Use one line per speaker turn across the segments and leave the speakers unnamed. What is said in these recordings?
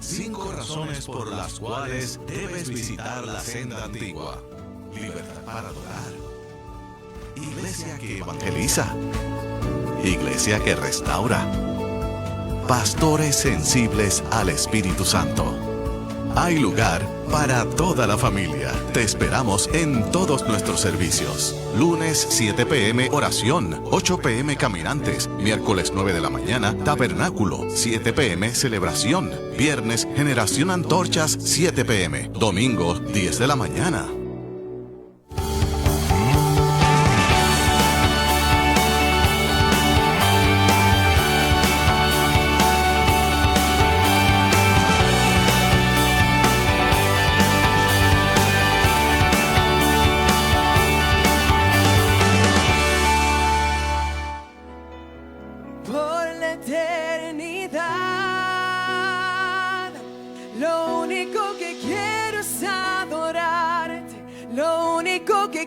5 razones por las cuales debes visitar la senda antigua. Libertad para adorar. Iglesia que evangeliza. Iglesia que restaura. Pastores sensibles al Espíritu Santo. Hay lugar para toda la familia. Te esperamos en todos nuestros servicios. Lunes 7 p.m. oración, 8 p.m. caminantes, miércoles 9 de la mañana tabernáculo, 7 p.m. celebración, viernes generación antorchas, 7 p.m. domingo 10 de la mañana.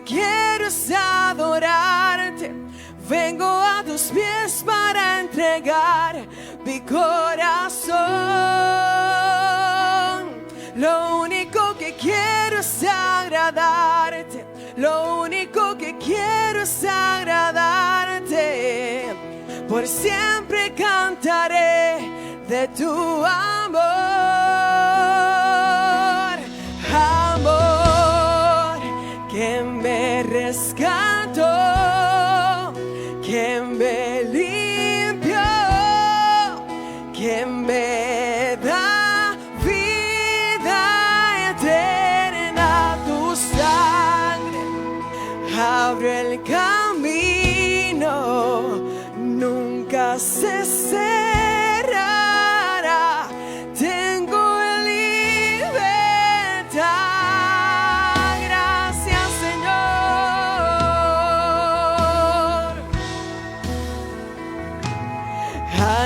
Quiero es adorarte, vengo a tus pies para entregar mi corazón. Lo único que quiero es agradarte, lo único que quiero es agradarte. Por siempre cantaré de tu amor, amor que me rescató, que me limpió, que me da vida eterna. Tu sangre abre el camino, nunca se cerrará. Tengo libertad. Gracias, Señor.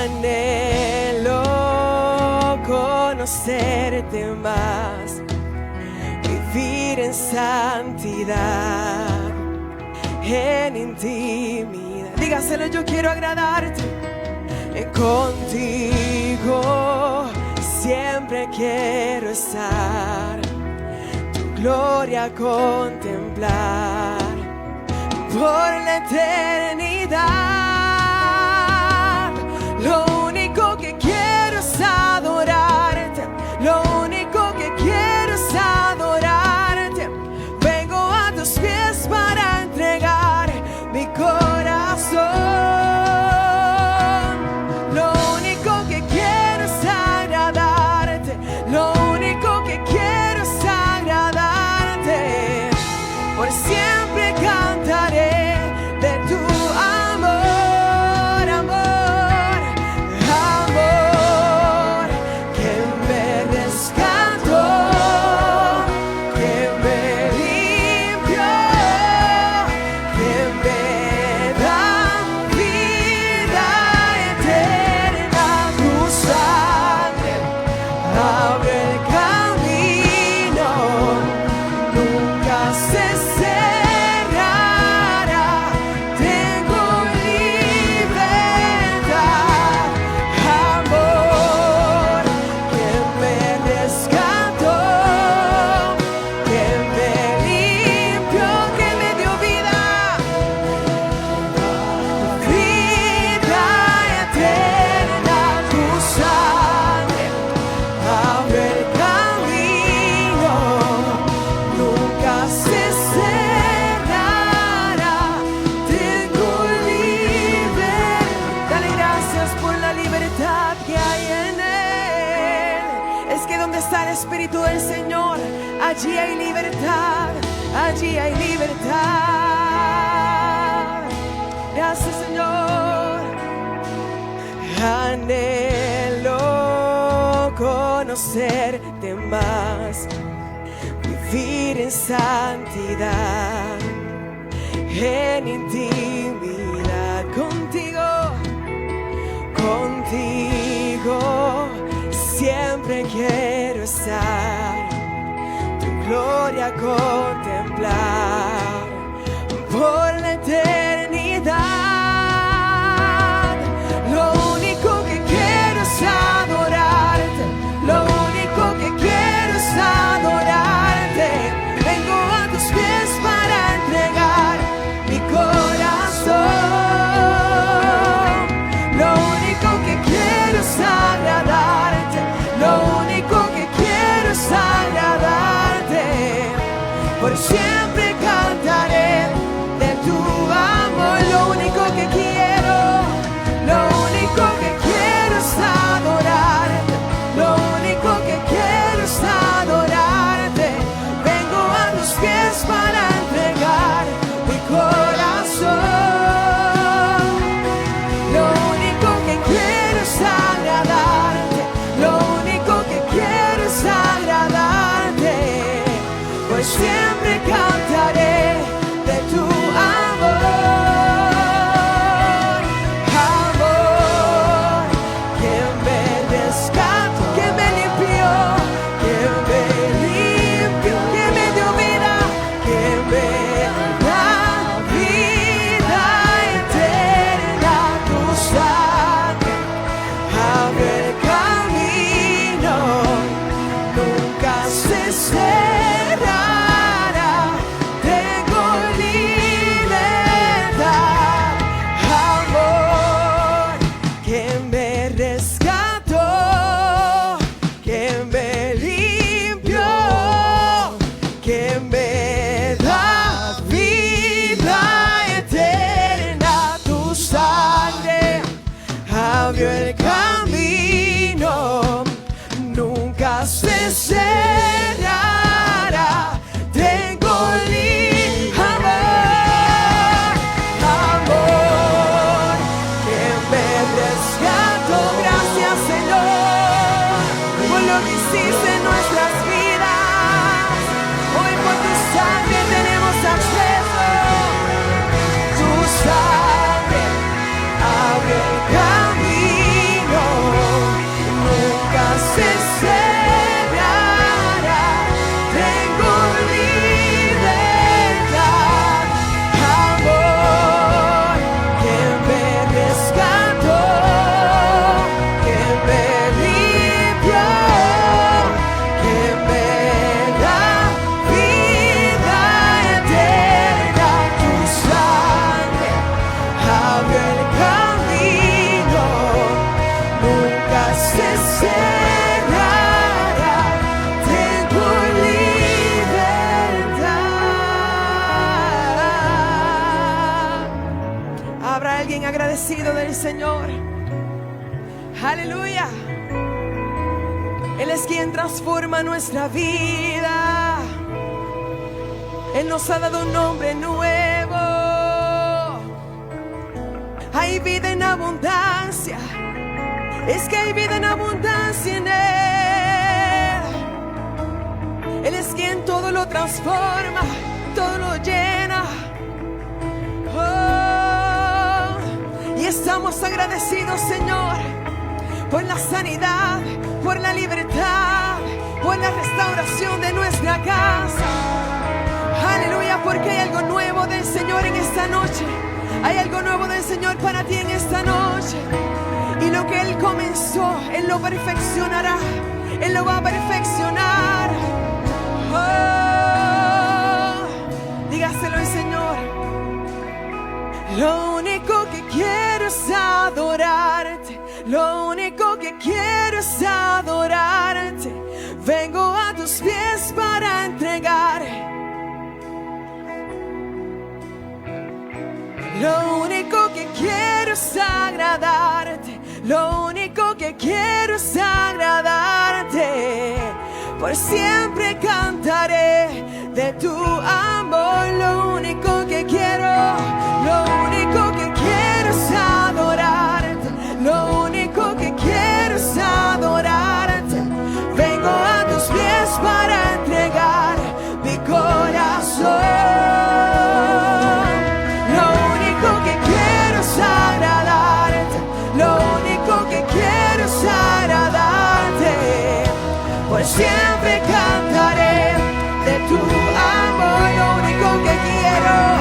Anhelo conocerte más, vivir en santidad, en intimidad. Dígaselo, yo quiero agradarte. Contigo siempre quiero estar, tu gloria contemplar por la eternidad. Lo único que quiero es adorarte, lo único que quiero es adorarte. Vengo a tus pies para entregar mi corazón. Lo único que quiero es agradarte, lo único que quiero es agradarte. Por siempre cantaré de tu amor, amor, amor que me rescató, que me limpió, que me da vida eterna. Tu sangre abre el camino, nunca se cerrará. Tengo libertad, amor que me rescató, que me limpió, que me dio vida, vida eterna. Tu sangre abre el camino, nunca se cerrará. Tengo libertad. Dale gracias por la libertad que hay en él. Es que donde está el Espíritu del Señor, allí hay libertad, allí hay libertad. Gracias, Señor. Anhelo conocerte más, vivir en santidad, en intimidad contigo, contigo siempre quiero estar, tu gloria contemplar por la eternidad. Lo único que quiero es adorarte, lo ¿Habrá alguien agradecido del Señor? Aleluya. Él es quien transforma nuestra vida. Él nos ha dado un nombre nuevo. Hay vida en abundancia. Es que hay vida en abundancia en Él. Él es quien todo lo transforma, todo lo llena. Y estamos agradecidos, Señor, por la sanidad, por la libertad, por la restauración de nuestra casa. Aleluya, porque hay algo nuevo del Señor en esta noche. Hay algo nuevo del Señor para ti en esta noche. Y lo que Él comenzó, Él lo perfeccionará. Él lo va a perfeccionar. Dígaselo al Señor. Lo único que quiero es adorarte. Lo único que quiero es adorarte. Vengo a tus pies para entregar. Lo único que quiero es agradarte. Lo único que quiero es agradarte. Por siempre cantaré de tu amor. Lo único que quiero, lo único que quiero es adorarte. Lo único que quiero es adorarte. Vengo a tus pies para entregar mi corazón. Lo único que quiero es agradarte. Lo único que quiero es agradarte. Por siempre cantaré de tu amor. Lo único que quiero.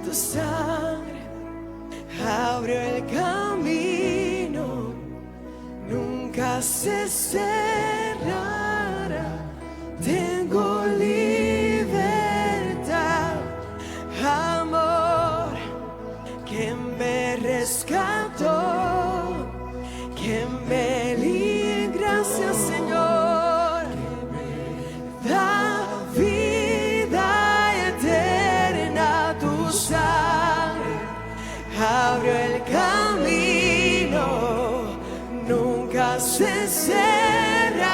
tu sangre abrió el camino, nunca se cerrará. Tengo libertad, amor que me rescató, que me libró. Gracias, Señor, da vida eterna. Tu sangre abrió el camino, nunca se cerrará.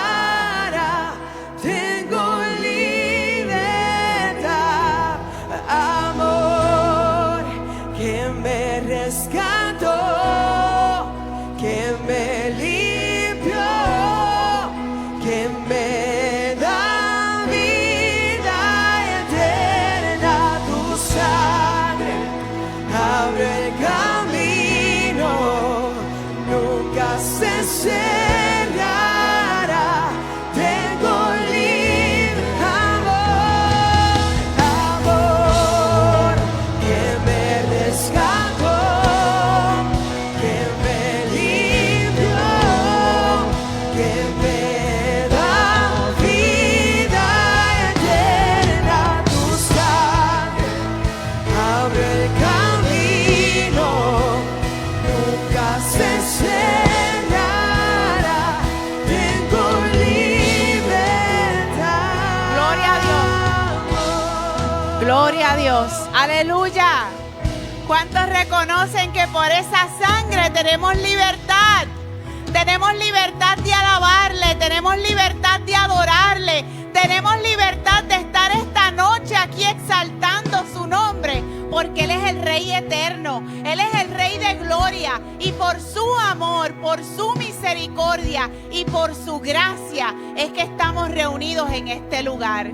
Tengo libertad, amor que me rescató, que me limpió, que me da vida eterna. Tu sangre abre el camino, nunca se cerrará. Tengo libre amor, amor que me rescató, que me limpió, que me da vida eterna. Tu sangre abre el camino, nunca se cerrará. Tengo libertad.
Gloria a Dios. Gloria a Dios. Aleluya. ¿Cuántos reconocen que por esa sangre tenemos libertad? Tenemos libertad de alabarle, tenemos libertad de adorarle, tenemos libertad de estar esta noche aquí exaltando su nombre, porque Él es el Rey eterno, Él es el Rey de gloria, y por su amor, por su misericordia y por su gracia es que estamos reunidos en este lugar.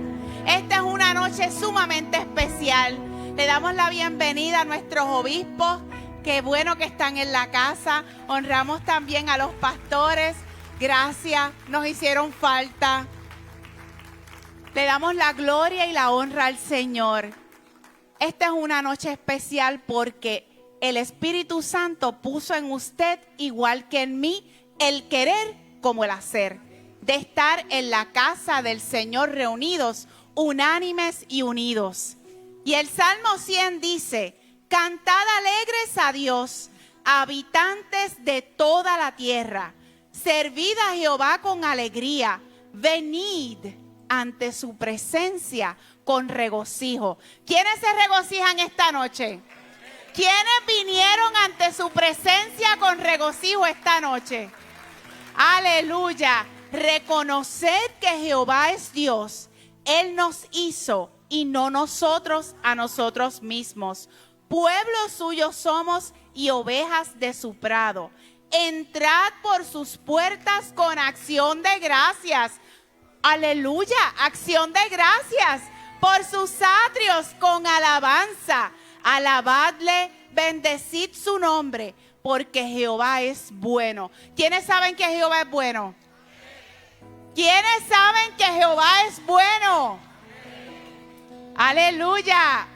Esta es una noche sumamente especial. Le damos la bienvenida a nuestros obispos. Qué bueno que están en la casa. Honramos también a los pastores. Gracias, nos hicieron falta. Le damos la gloria y la honra al Señor. Esta es una noche especial porque el Espíritu Santo puso en usted, igual que en mí, el querer como el hacer, de estar en la casa del Señor reunidos, unánimes y unidos. Y el Salmo 100 dice: cantad alegres a Dios, habitantes de toda la tierra. Servid a Jehová con alegría. Venid ante su presencia con regocijo. ¿Quiénes se regocijan esta noche? ¿Quiénes vinieron ante su presencia con regocijo esta noche? Aleluya. Reconocer que Jehová es Dios. Él nos hizo y no nosotros a nosotros mismos. Pueblo suyo somos y ovejas de su prado. Entrad por sus puertas con acción de gracias. Aleluya, acción de gracias. Por sus atrios con alabanza. Alabadle, bendecid su nombre, porque Jehová es bueno. ¿Quiénes saben que Jehová es bueno? ¿Quiénes saben que Jehová es bueno? Aleluya.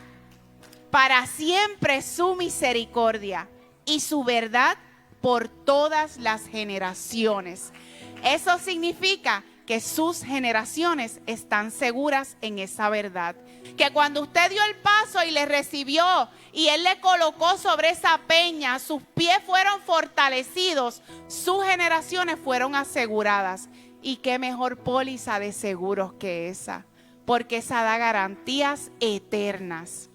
Para siempre su misericordia y su verdad por todas las generaciones. Eso significa que sus generaciones están seguras en esa verdad. Que cuando usted dio el paso y le recibió y Él le colocó sobre esa peña, sus pies fueron fortalecidos, sus generaciones fueron aseguradas. Y qué mejor póliza de seguros que esa, porque esa da garantías eternas.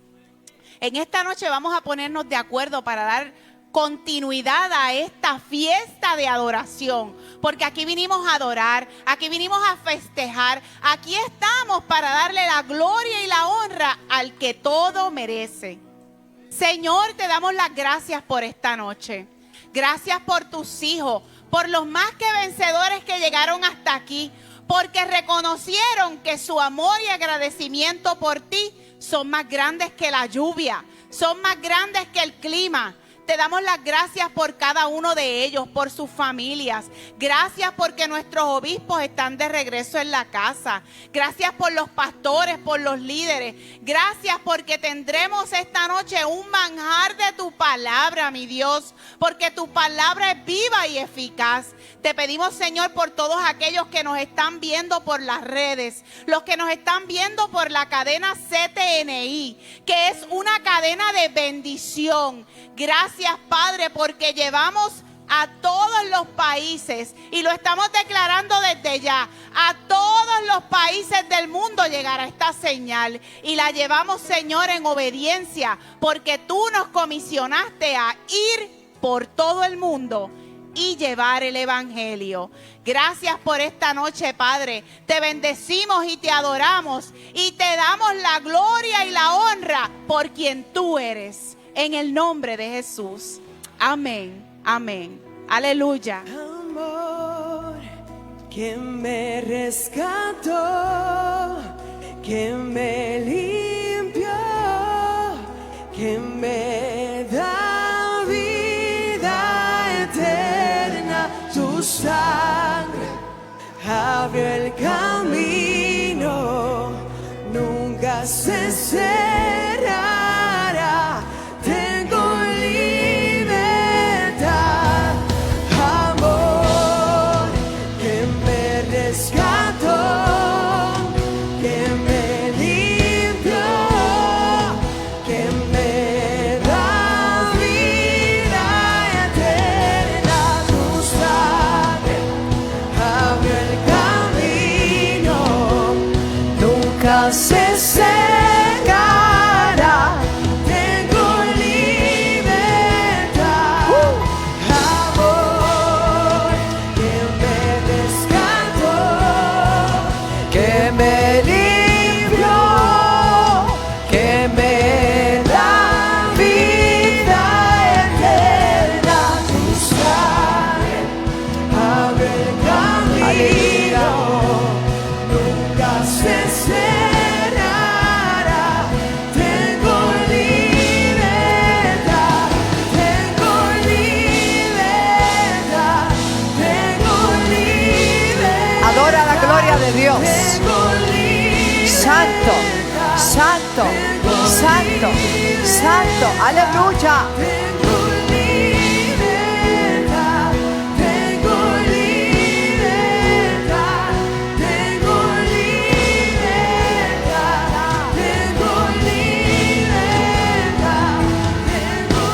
En esta noche vamos a ponernos de acuerdo para dar continuidad a esta fiesta de adoración, porque aquí vinimos a adorar, aquí vinimos a festejar, aquí estamos para darle la gloria y la honra al que todo merece. Señor, te damos las gracias por esta noche. Gracias por tus hijos, por los más que vencedores que llegaron hasta aquí, porque reconocieron que su amor y agradecimiento por ti son más grandes que la lluvia, son más grandes que el clima. Te damos las gracias por cada uno de ellos, por sus familias. Gracias porque nuestros obispos están de regreso en la casa. Gracias por los pastores, por los líderes. Gracias porque tendremos esta noche un manjar de tu palabra, mi Dios, porque tu palabra es viva y eficaz. Te pedimos, Señor, por todos aquellos que nos están viendo por las redes, los que nos están viendo por la cadena CTNI, que es una cadena de bendición. Gracias, Padre, porque llevamos a todos los países, y lo estamos declarando desde ya, a todos los países del mundo llegará esta señal, y la llevamos, Señor, en obediencia, porque tú nos comisionaste a ir por todo el mundo y llevar el evangelio. Gracias por esta noche, Padre. Te bendecimos y te adoramos y te damos la gloria y la honra por quien tú eres. En el nombre de Jesús. Amén. Amén. Aleluya.
Amor que me rescató, que me limpió, que me da vida eterna. Tu sangre abrió el camino, nunca se cerrará. Tengo libertad, amor que me rescató, que me limpió, que me da vida eterna. Tu sangre abrió el camino, nunca se cegará. Tengo libertad, amor que me rescató, que me limpió, que me da vida eterna. Tu sangre abre el camino, nunca se cerrará. Tengo libertad, tengo libertad, tengo libertad.
Adora la gloria de Dios.
Tengo libertad,
Santo, santo, santo, santo. Aleluya.
tengo libertad, tengo libertad, tengo libertad, tengo libertad, tengo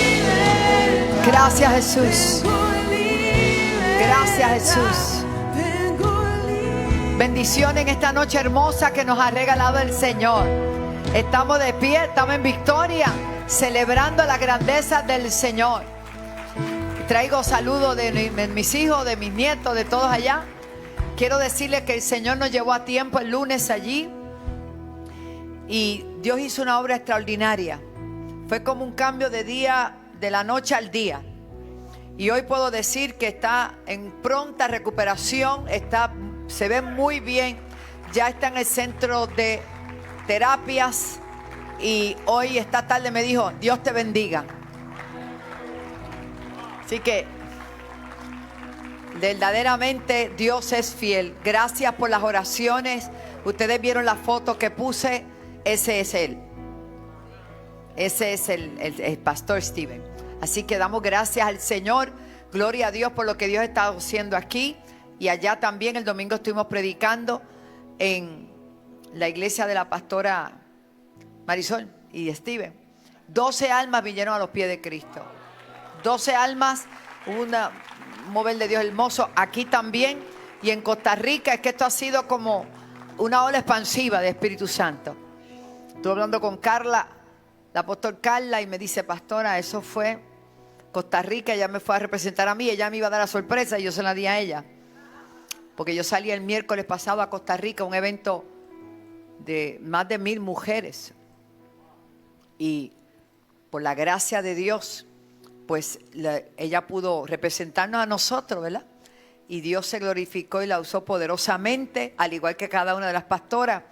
libertad.
Gracias, Jesús.
Tengo libertad,
Gracias, Jesús.
tengo libertad.
Bendición en esta noche hermosa que nos ha regalado el Señor. Estamos de pie, estamos en victoria, celebrando la grandeza del Señor. Traigo saludos de mis hijos, de mis nietos, de todos allá. Quiero decirles que el Señor nos llevó a tiempo el lunes allí y Dios hizo una obra extraordinaria. Fue como un cambio de día, de la noche al día. Y hoy puedo decir que está en pronta recuperación, se ve muy bien, ya está en el centro de terapias y hoy esta tarde me dijo, Dios te bendiga. Así que verdaderamente Dios es fiel. Gracias por las oraciones. Ustedes vieron la foto que puse, ese es él. Ese es el pastor Steven. Así que damos gracias al Señor. Gloria a Dios por lo que Dios está haciendo aquí. Y allá también el domingo estuvimos predicando en la iglesia de la pastora Marisol y Steven. 12 almas vinieron a los pies de Cristo. 12 almas, un mover de Dios hermoso. Aquí también y en Costa Rica. Es que esto ha sido como una ola expansiva de Espíritu Santo. Estuve hablando con Carla, la apóstol Carla, y me dice, pastora, eso fue Costa Rica. Ella me fue a representar a mí. Ella me iba a dar la sorpresa y yo se la di a ella. Porque yo salí el miércoles pasado a Costa Rica, un evento de más de 1000 mujeres. Y por la gracia de Dios, pues ella pudo representarnos a nosotros, ¿verdad? Y Dios se glorificó y la usó poderosamente, al igual que cada una de las pastoras.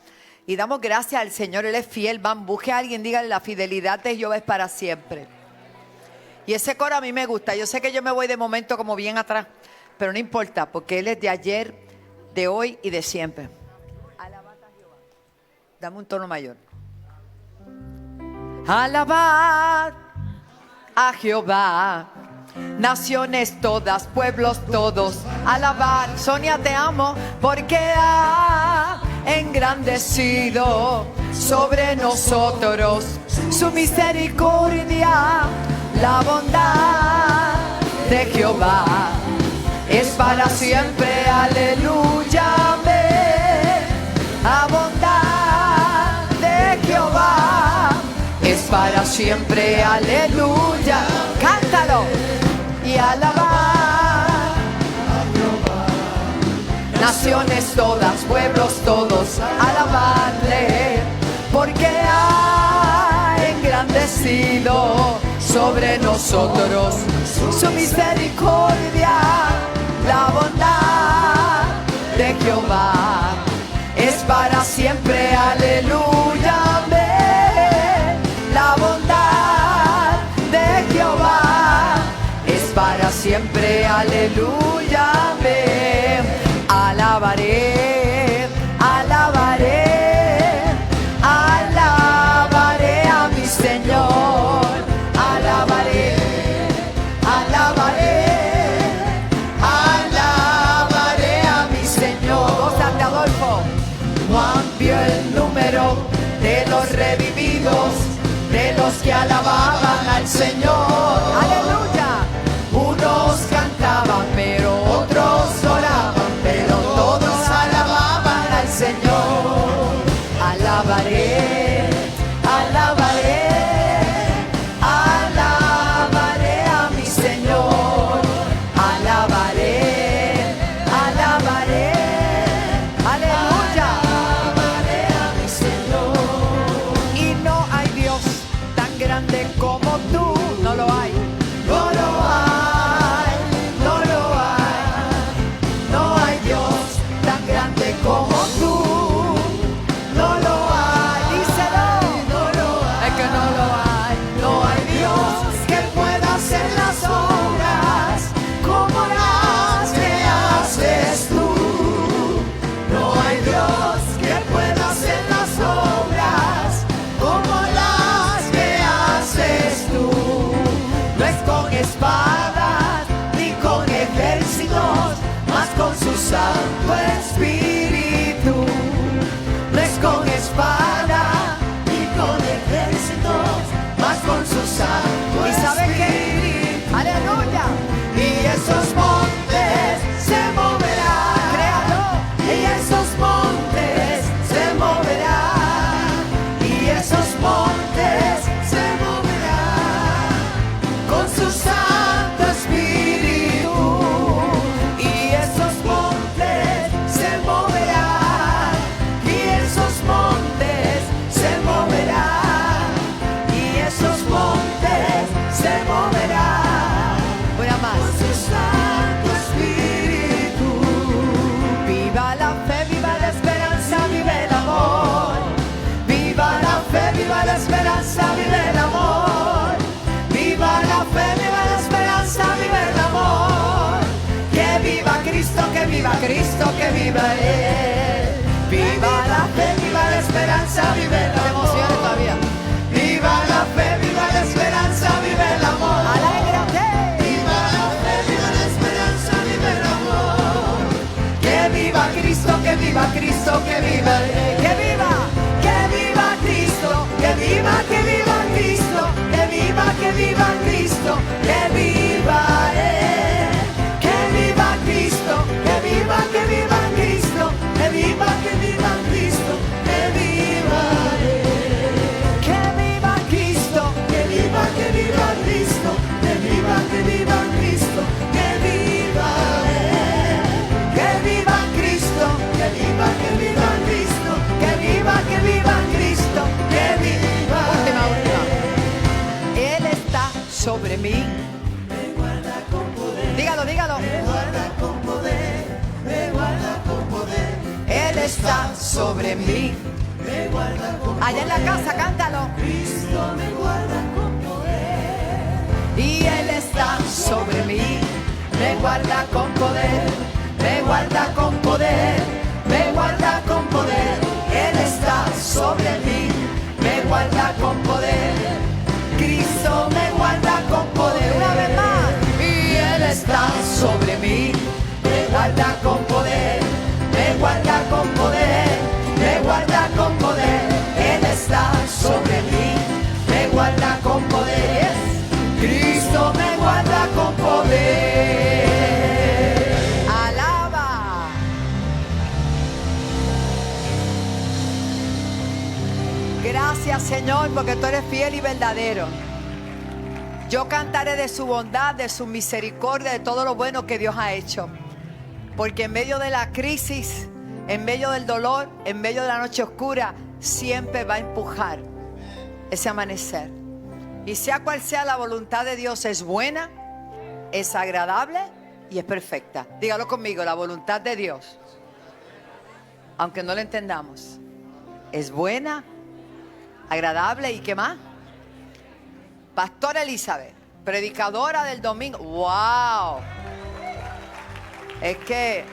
Y damos gracias al Señor, Él es fiel. Van, busque a alguien, dígale, la fidelidad de Jehová es para siempre. Y ese coro a mí me gusta. Yo sé que yo me voy de momento como bien atrás, pero no importa, porque Él es de ayer, de hoy y de siempre. Alabad a Jehová. Dame un tono mayor. Alabad a Jehová, naciones todas, pueblos todos, alabad. Sonia, te amo porque ha engrandecido sobre nosotros su misericordia. La bondad de Jehová es para siempre, aleluya, amén. La bondad de Jehová es para siempre, aleluya. Cántalo y alabar a Jehová. Naciones todas, pueblos todos, alabarle, porque ha engrandecido sobre nosotros su misericordia. La bondad de Jehová es para siempre, aleluya, amén. La bondad de Jehová es para siempre, aleluya, amén. Alabaré, alabaré, alabaré a mi Señor. Alabaré, alabaré, alabaré a mi Señor. Gózate, Adolfo. No amplió el número de los revividos, de los que alababan al Señor. Aleluya. Unos cantaban, pero otros oraban, pero todos alababan al Señor. Alabaré, alabaré, alabaré a mi Señor. Alabaré, alabaré, aleluya. Alabaré a mi Señor. Y no hay Dios tan grande como tú. No lo hay. No lo hay, no lo hay. No hay Dios tan grande como tú. No lo hay, díselo. No lo hay. Es que no lo hay. No hay Dios que pueda hacer las obras como las que haces tú. No hay Dios que pueda hacer las obras como las que haces tú. No es con espadas ni con ejércitos, mas con su Santo Espíritu. No es con espada ni con ejércitos, mas con su Santo Espíritu. ¿Y sabe qué? Aleluya. Y esos montes se moverán. Créalo. Y esos montes se moverán. Y esos montes se moverán con su Santo Espíritu. Y esos montes se moverán. Y esos montes se moverán. Y esos montes se moverán. Una más. Con su Santo Espíritu. Viva la fe, viva la esperanza, vive el amor. Viva la fe, viva la esperanza, vive el amor. Viva la fe, viva la esperanza, vive el amor. Que viva Cristo, que viva Cristo, que viva Él. Viva la fe, viva la esperanza, vive el amor. Emociones todavía. Viva la fe, viva la esperanza, vive el amor. Alégrate. Viva la fe, viva la esperanza, vive el amor. Que viva Cristo, que viva Cristo, que viva Él. Que viva Cristo, que viva Cristo, que viva Cristo, que viva Él. Que viva Cristo, que viva Cristo, que viva Cristo, que viva Él. Que viva Cristo, que viva Cristo, que viva Cristo, que viva Él. Que viva Cristo, que viva Cristo, que viva Cristo, que viva Él. Él está sobre mí. Dígalo, dígalo. Me guarda con poder, me guarda con poder. Él está sobre mí. Me guarda con poder. Allá en la casa, cántalo. Cristo me guarda con poder. y Él está sobre mí. Me guarda con poder, me guarda con poder, me guarda con poder. Él está sobre mí, me guarda con poder. Cristo me guarda con poder. Una vez más. Y Él está sobre mí, me guarda con poder, me guarda con poder, me guarda con poder. Él está sobre mí, me guarda con poder. Cristo me guarda con poder. Alaba. Gracias, Señor, porque tú eres fiel y verdadero. Yo cantaré de su bondad, de su misericordia, de todo lo bueno que Dios ha hecho. Porque en medio de la crisis, en medio del dolor, en medio de la noche oscura, siempre va a empujar ese amanecer. Y sea cual sea la voluntad de Dios, es buena, es agradable y es perfecta. Dígalo conmigo, la voluntad de Dios, aunque no la entendamos, es buena, agradable y ¿qué más? Pastora Elizabeth, predicadora del domingo. ¡Wow! Es que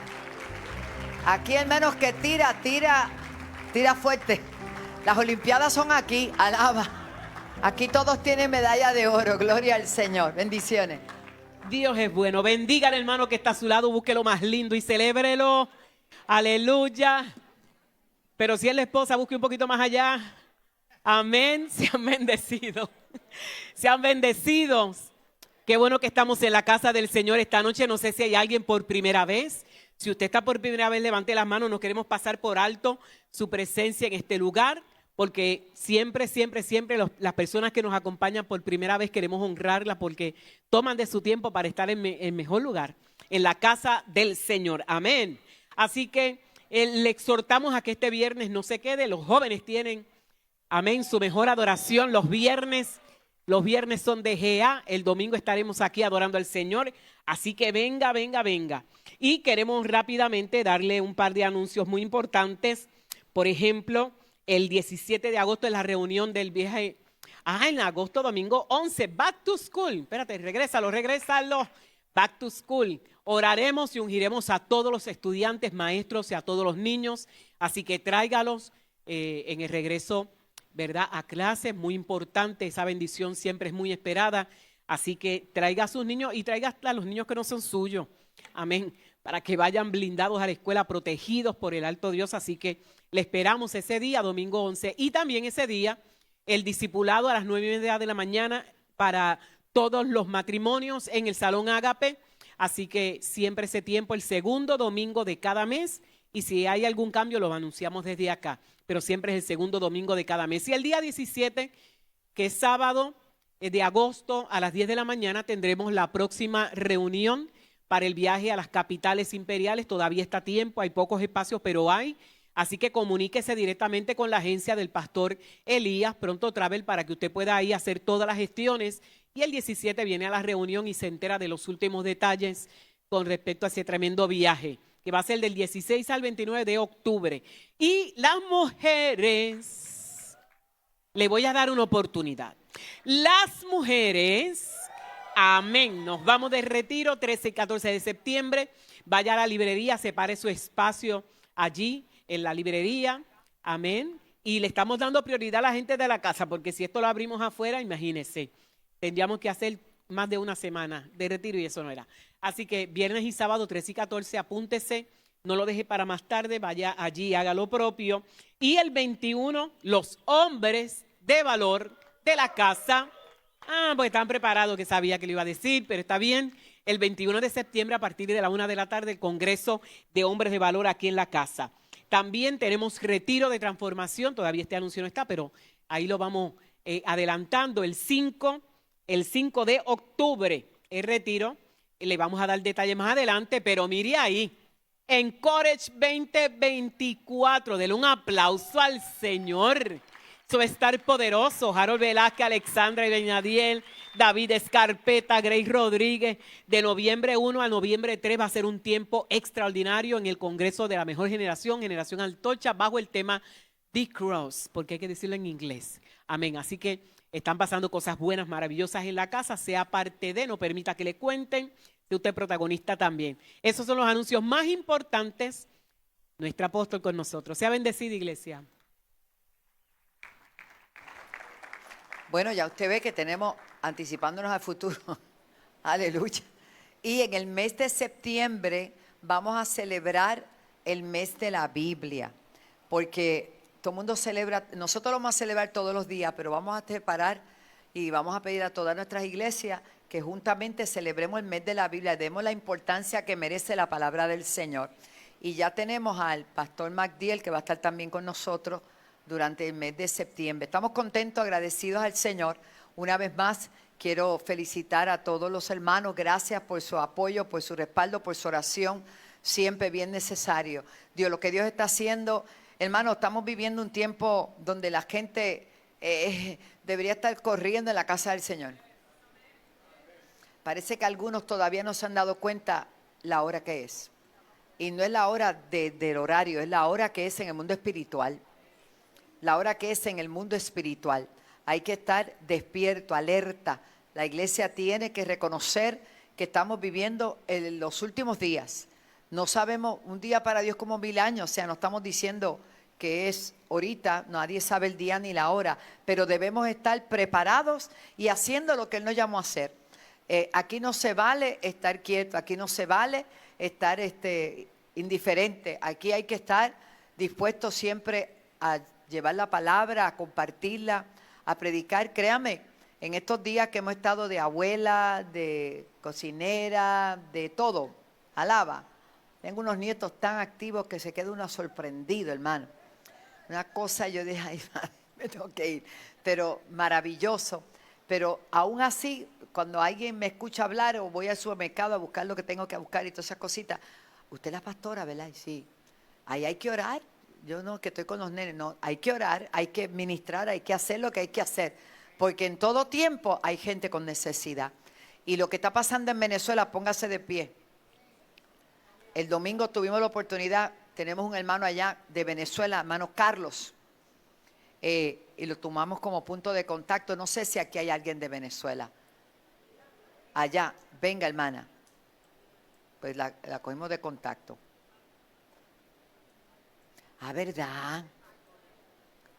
aquí el menos que tira fuerte. Las Olimpiadas son aquí, alaba. Aquí todos tienen medalla de oro, gloria al Señor. Bendiciones.
Dios es bueno. Bendiga al hermano que está a su lado, busque lo más lindo y celébrelo. Aleluya. Pero si es la esposa, busque un poquito más allá. Amén. Sean bendecidos. Sean bendecidos. Qué bueno que estamos en la casa del Señor esta noche. No sé si hay alguien por primera vez. Si usted está por primera vez, levante las manos. No queremos pasar por alto su presencia en este lugar, porque siempre las personas que nos acompañan por primera vez queremos honrarlas porque toman de su tiempo para estar en mejor lugar, en la casa del Señor. Amén. Así que le exhortamos a que este viernes no se quede. Los jóvenes tienen, amén, su mejor adoración los viernes. Los viernes son de GA, el domingo estaremos aquí adorando al Señor, así que venga. Y queremos rápidamente darle un par de anuncios muy importantes. Por ejemplo, el 17 de agosto es la reunión del viaje. En agosto, domingo 11, Back to School. Espérate, regrésalo. Back to School. Oraremos y ungiremos a todos los estudiantes, maestros y a todos los niños, así que tráigalos en el regreso, ¿verdad?, a clases. Muy importante, esa bendición siempre es muy esperada, así que traiga a sus niños y traiga a los niños que no son suyos, amén, para que vayan blindados a la escuela, protegidos por el alto Dios. Así que le esperamos ese día, domingo 11, y también ese día el discipulado a las 9:30 de la mañana para todos los matrimonios en el Salón Ágape. Así que siempre ese tiempo, el segundo domingo de cada mes, y si hay algún cambio lo anunciamos desde acá, pero siempre es el segundo domingo de cada mes. Y el día 17, que es sábado de agosto, a las 10 de la mañana tendremos la próxima reunión para el viaje a las capitales imperiales. Todavía está a tiempo, hay pocos espacios, pero hay. Así que comuníquese directamente con la agencia del pastor Elías, Pronto Travel, para que usted pueda ahí hacer todas las gestiones. Y el 17 viene a la reunión y se entera de los últimos detalles con respecto a ese tremendo viaje, que va a ser del 16 al 29 de octubre. Y las mujeres, le voy a dar una oportunidad. Las mujeres, amén, nos vamos de retiro 13 y 14 de septiembre. Vaya a la librería, separe su espacio allí en la librería, amén. Y le estamos dando prioridad a la gente de la casa, porque si esto lo abrimos afuera, imagínense, tendríamos que hacer más de una semana de retiro y eso no era. Así que viernes y sábado 13 y 14, apúntese, no lo deje para más tarde, vaya allí, haga lo propio. Y el 21, los hombres de valor de la casa, pues están preparados, que sabía que le iba a decir, pero está bien. El 21 de septiembre a partir de la 1 de la tarde, el Congreso de Hombres de Valor aquí en la casa. También tenemos retiro de transformación, todavía este anuncio no está, pero ahí lo vamos adelantando. El 5 de octubre el retiro, le vamos a dar detalle más adelante, pero mire ahí, Encourage 2024, denle un aplauso al Señor. Eso va a estar poderoso. Harold Velázquez, Alexandra y Beñadiel, David Escarpeta, Grace Rodríguez. De noviembre 1 a noviembre 3 va a ser un tiempo extraordinario en el Congreso de la Mejor Generación, Generación Antorcha, bajo el tema The Cross, porque hay que decirlo en inglés. Amén. Así que están pasando cosas buenas, maravillosas en la casa. Sea parte de, no permita que le cuenten. Sea usted protagonista también. Esos son los anuncios más importantes. Nuestra apóstol con nosotros. Sea bendecida, iglesia.
Bueno, ya usted ve que tenemos, anticipándonos al futuro, aleluya. Y en el mes de septiembre vamos a celebrar el mes de la Biblia, porque todo el mundo celebra, nosotros lo vamos a celebrar todos los días, pero vamos a separar y vamos a pedir a todas nuestras iglesias que juntamente celebremos el mes de la Biblia, demos la importancia que merece la palabra del Señor. Y ya tenemos al pastor MacDiel que va a estar también con nosotros durante el mes de septiembre. Estamos contentos, agradecidos al Señor. Una vez más, quiero felicitar a todos los hermanos. Gracias por su apoyo, por su respaldo, por su oración. Siempre bien necesario. Dios, lo que Dios está haciendo, hermano, estamos viviendo un tiempo donde la gente debería estar corriendo en la casa del Señor. Parece que algunos todavía no se han dado cuenta la hora que es. Y no es la hora del horario, es la hora que es en el mundo espiritual. La hora que es en el mundo espiritual. Hay que estar despierto, alerta. La iglesia tiene que reconocer que estamos viviendo en los últimos días. No sabemos, un día para Dios como 1000 años, o sea, no estamos diciendo que es ahorita, nadie sabe el día ni la hora, pero debemos estar preparados y haciendo lo que Él nos llamó a hacer. Aquí no se vale estar quieto, aquí no se vale estar indiferente, aquí hay que estar dispuesto siempre a llevar la palabra, a compartirla, a predicar. Créame, en estos días que hemos estado de abuela, de cocinera, de todo, alaba. Tengo unos nietos tan activos que se queda uno sorprendido, hermano. Una cosa, yo dije, ay, madre, me tengo que ir. Pero maravilloso. Pero aún así, cuando alguien me escucha hablar o voy al supermercado a buscar lo que tengo que buscar y todas esas cositas, usted es la pastora, ¿verdad? Y sí, ahí hay que orar. Yo no, que estoy con los nenes, no, hay que orar, hay que ministrar, hay que hacer lo que hay que hacer. Porque en todo tiempo hay gente con necesidad. Y lo que está pasando en Venezuela, póngase de pie. El domingo tuvimos la oportunidad, tenemos un hermano allá de Venezuela, hermano Carlos, y lo tomamos como punto de contacto. No sé si aquí hay alguien de Venezuela. Allá, venga hermana. Pues la cogimos de contacto. Ah, ¿verdad?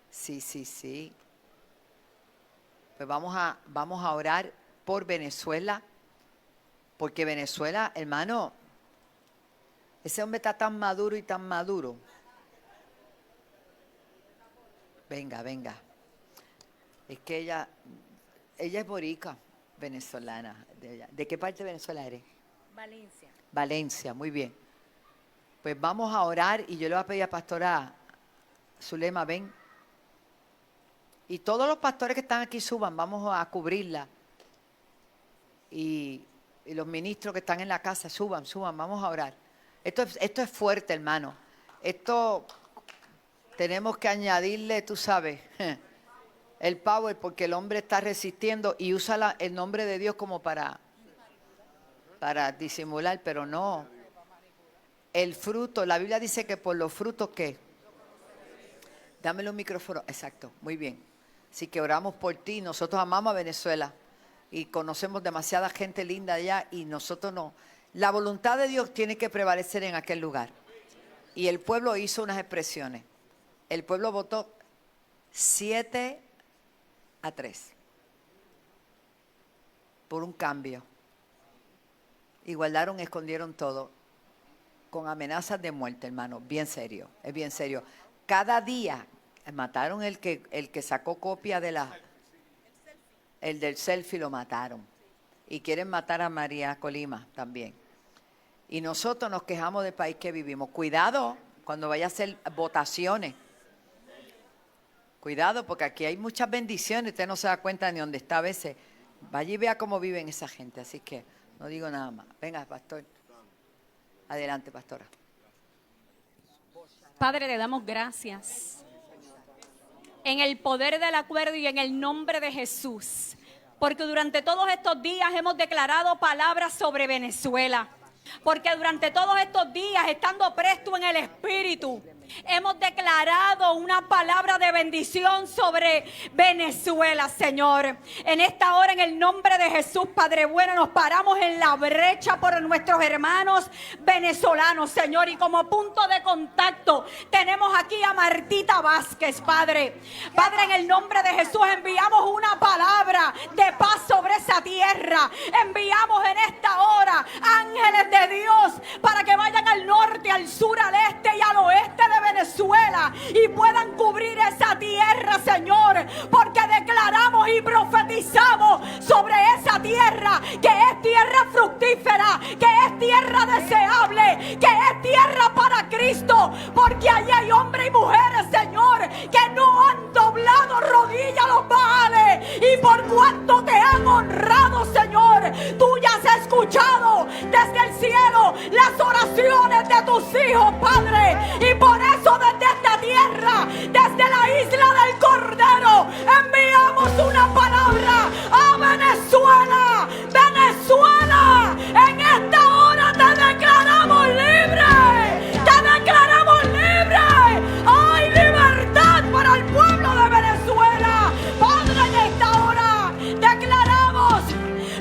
Sí, sí, sí. Pues vamos a orar por Venezuela, porque Venezuela, hermano, ese hombre está tan maduro y tan maduro. Venga, venga. Es que ella es boricua, venezolana. ¿De qué parte de Venezuela eres?
Valencia.
Valencia, muy bien. Pues vamos a orar y yo le voy a pedir a pastora Zulema, ven. Y todos los pastores que están aquí suban, vamos a cubrirla. Y los ministros que están en la casa, suban, vamos a orar. Esto es fuerte, hermano. Esto tenemos que añadirle, tú sabes, el power, porque el hombre está resistiendo y usa el nombre de Dios como para disimular, pero no. El fruto, la Biblia dice que por los frutos, ¿qué? Dámelo un micrófono. Exacto, muy bien. Así que oramos por ti. Nosotros amamos a Venezuela y conocemos demasiada gente linda allá y nosotros no. La voluntad de Dios tiene que prevalecer en aquel lugar. Y el pueblo hizo unas expresiones. El pueblo votó 7-3 por un cambio. Y guardaron, escondieron todo, con amenazas de muerte, hermano. Bien serio, es bien serio. Cada día mataron el que sacó copia de el del selfie, lo mataron. Y quieren matar a María Colima también. Y nosotros nos quejamos del país que vivimos. Cuidado cuando vaya a hacer votaciones. Cuidado, porque aquí hay muchas bendiciones. Usted no se da cuenta ni dónde está a veces. Vaya y vea cómo viven esa gente. Así que no digo nada más. Venga, pastor. Adelante, pastora.
Padre, le damos gracias. En el poder del acuerdo y en el nombre de Jesús. Porque durante todos estos días hemos declarado palabras sobre Venezuela. Porque durante todos estos días, estando presto en el Espíritu, Hemos declarado una palabra de bendición sobre Venezuela, Señor. En esta hora, en el nombre de Jesús, Padre bueno, nos paramos en la brecha por nuestros hermanos venezolanos, Señor. Y como punto de contacto tenemos aquí a Martita Vázquez, Padre. Padre, en el nombre de Jesús enviamos una palabra de paz sobre esa tierra. Enviamos en esta hora ángeles de Dios para que vayan al norte, al sur, al este y al oeste de Venezuela y puedan cubrir esa tierra, Señor, porque declaramos y profetizamos sobre esa tierra que es tierra fructífera, que es tierra deseable, que es tierra para Cristo, porque allí hay hombres y mujeres, Señor, que no han doblado rodilla a los Baales, y por cuanto te han honrado, Señor, tú ya has escuchado desde el cielo las oraciones de tus hijos, Padre, y por eso desde esta tierra, desde la isla del Cordero, enviamos una palabra a Venezuela. Venezuela, en esta hora te declaramos libre, te declaramos libre. Hay libertad para el pueblo de Venezuela. Padre, en esta hora declaramos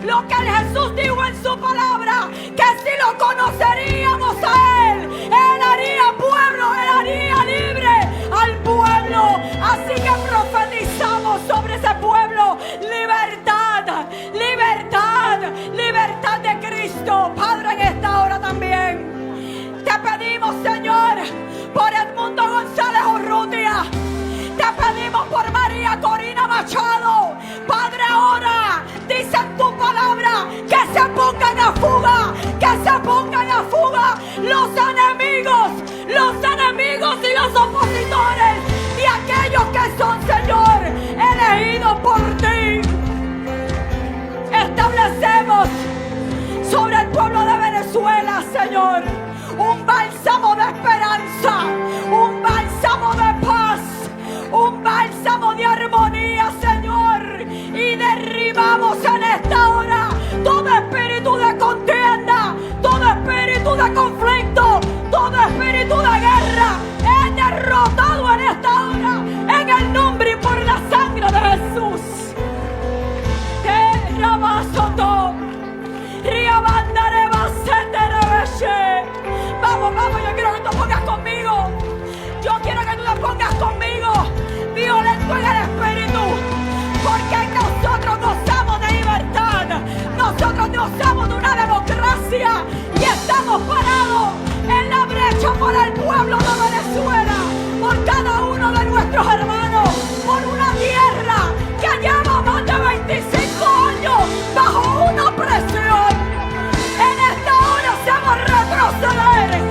lo que el Jesús dijo en su palabra, que si lo conoceríamos a Él haría pueblo, Él haría libre al pueblo. Así que profetizamos sobre ese pueblo libertad, libertad, libertad de Cristo. Padre, en esta hora también te pedimos, Señor, por Edmundo González Urrutia. Te pedimos por María Corina Machado. Padre, ahora dice en tu palabra que se pongan a fuga, que se pongan a fuga los enemigos y los opositores y aquellos que son, Señor, elegidos por ti. Establecemos sobre el pueblo de Venezuela, Señor, un bálsamo de esperanza, un bálsamo de paz, un bálsamo de armonía, Señor, y derribamos en esta hora todo espíritu de contienda, todo espíritu de conflicto, todo espíritu de guerra. Es derrotado en esta hora, en el nombre y por la sangre de Jesús. Vamos, vamos, yo quiero que tú pongas conmigo. Yo quiero que tú te pongas conmigo, violento en el espíritu, porque nosotros gozamos de libertad, nosotros gozamos de una democracia y estamos parados en la brecha por el pueblo de Venezuela, por cada uno de nuestros hermanos, por una tierra que lleva más de 25 años bajo una opresión. En esta hora hacemos retroceder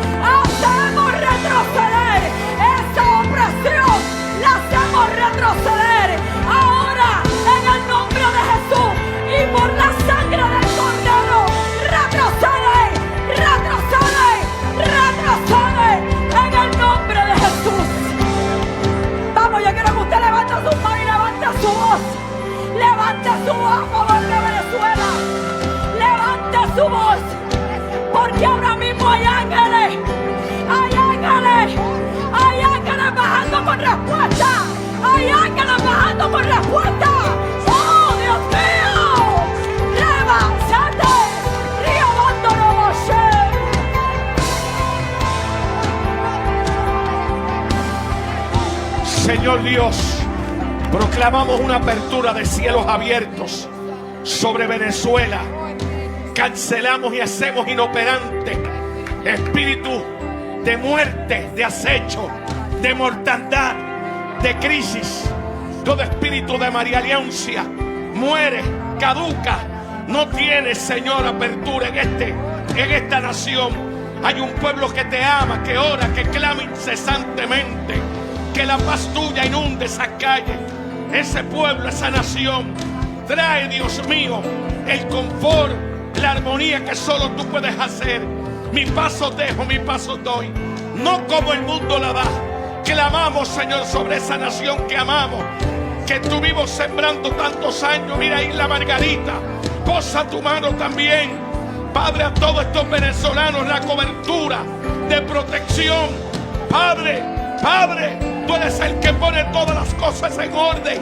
esa opresión, la hacemos retroceder ahora en el nombre de Jesús y por la sangre del Cordero. Retrocede, retrocede, retrocede en el nombre de Jesús. Vamos, yo quiero que usted levante su mano y levante su voz. Levante su voz a favor de Venezuela. Levante su voz, porque ahora mismo hay ángeles, hay ángeles, hay ángeles bajando con respuesta, hay ángeles bajando con respuesta. ¡Oh, Dios mío! ¡Levántate! ¡Río Bando
Señor Dios, proclamamos una apertura de cielos abiertos sobre Venezuela. Cancelamos y hacemos inoperante espíritu de muerte, de acecho, de mortandad, de crisis. Todo espíritu de malevolencia muere, caduca, no tiene, Señor, apertura en esta nación. Hay un pueblo que te ama, que ora, que clama incesantemente, que la paz tuya inunde esa calle, ese pueblo, esa nación. Trae, Dios mío, el confort, la armonía que solo tú puedes hacer. Mi paso dejo, mi paso doy, no como el mundo la da. Clamamos, Señor, sobre esa nación que amamos, que estuvimos sembrando tantos años. Mira ahí la Margarita, posa tu mano también, Padre, a todos estos venezolanos, la cobertura de protección. Padre, Padre, tú eres el que pone todas las cosas en orden.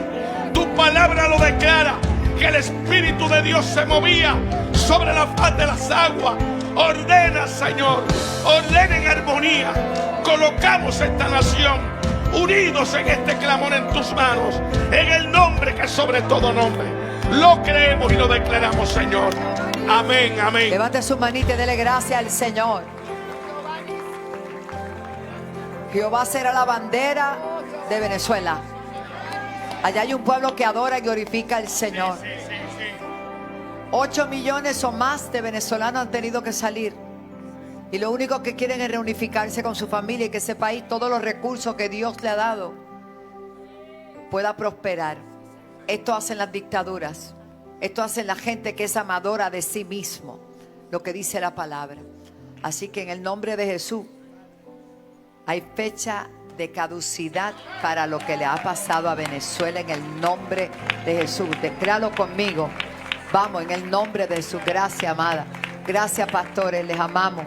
Tu palabra lo declara, que el Espíritu de Dios se movía sobre la faz de las aguas. Ordena, Señor, ordena en armonía. Colocamos esta nación unidos en este clamor en tus manos, en el nombre que es sobre todo nombre. Lo creemos y lo declaramos, Señor. Amén, amén.
Levante su manita y dele gracias al Señor. Jehová será la bandera de Venezuela. Allá hay un pueblo que adora y glorifica al Señor. 8 millones o más de venezolanos han tenido que salir. Y lo único que quieren es reunificarse con su familia y que ese país, todos los recursos que Dios le ha dado, pueda prosperar. Esto hacen las dictaduras. Esto hacen la gente que es amadora de sí mismo. Lo que dice la palabra. Así que en el nombre de Jesús, hay fecha de caducidad para lo que le ha pasado a Venezuela en el nombre de Jesús. Decláralo conmigo. Vamos, en el nombre de Jesús. Gracias, amada. Gracias, pastores. Les amamos.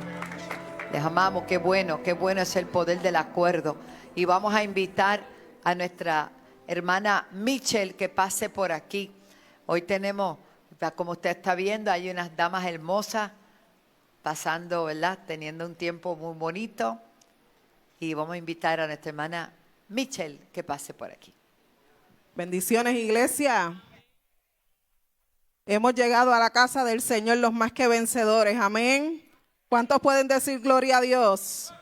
Les amamos. Qué bueno es el poder del acuerdo. Y vamos a invitar a nuestra hermana Michelle que pase por aquí. Hoy tenemos, como usted está viendo, hay unas damas hermosas pasando, ¿verdad? Teniendo un tiempo muy bonito. Y vamos a invitar a nuestra hermana Michelle que pase por aquí.
Bendiciones, iglesia. Hemos llegado a la casa del Señor los más que vencedores. Amén. ¿Cuántos pueden decir gloria a Dios?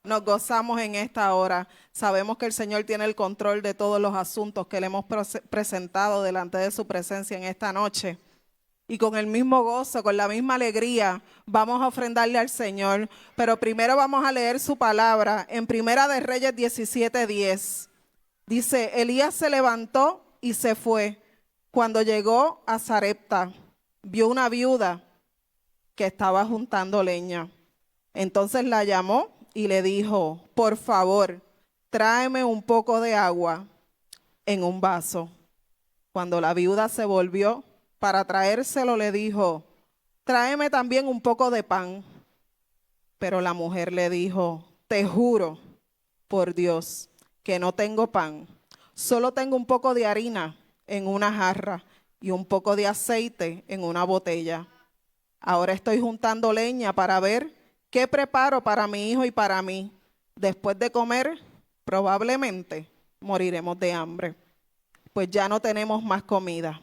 Nos gozamos en esta hora. Sabemos que el Señor tiene el control de todos los asuntos que le hemos presentado delante de su presencia en esta noche. Y con el mismo gozo, con la misma alegría, vamos a ofrendarle al Señor. Pero primero vamos a leer su palabra en Primera de Reyes 17:10. Dice, Elías se levantó y se fue. Cuando llegó a Sarepta, vio una viuda que estaba juntando leña. Entonces la llamó y le dijo, por favor, tráeme un poco de agua en un vaso. Cuando la viuda se volvió para traérselo, le dijo, tráeme también un poco de pan. Pero la mujer le dijo, te juro por Dios que no tengo pan. Solo tengo un poco de harina en una jarra y un poco de aceite en una botella. Ahora estoy juntando leña para ver qué preparo para mi hijo y para mí. Después de comer, probablemente moriremos de hambre, pues ya no tenemos más comida.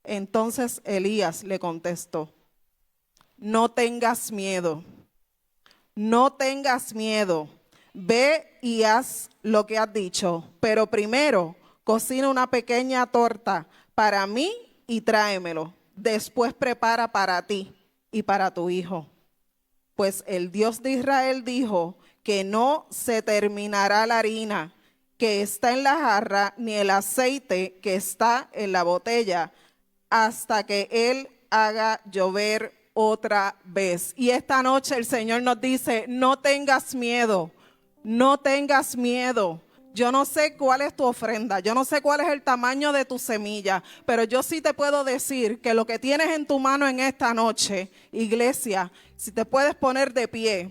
Entonces Elías le contestó, no tengas miedo, no tengas miedo. Ve y haz lo que has dicho, pero primero cocina una pequeña torta para mí y tráemelo. Después prepara para ti y para tu hijo. Pues el Dios de Israel dijo que no se terminará la harina que está en la jarra ni el aceite que está en la botella hasta que Él haga llover otra vez. Y esta noche el Señor nos dice, no tengas miedo, no tengas miedo. Yo no sé cuál es tu ofrenda, yo no sé cuál es el tamaño de tu semilla, pero yo sí te puedo decir que lo que tienes en tu mano en esta noche, iglesia, si te puedes poner de pie,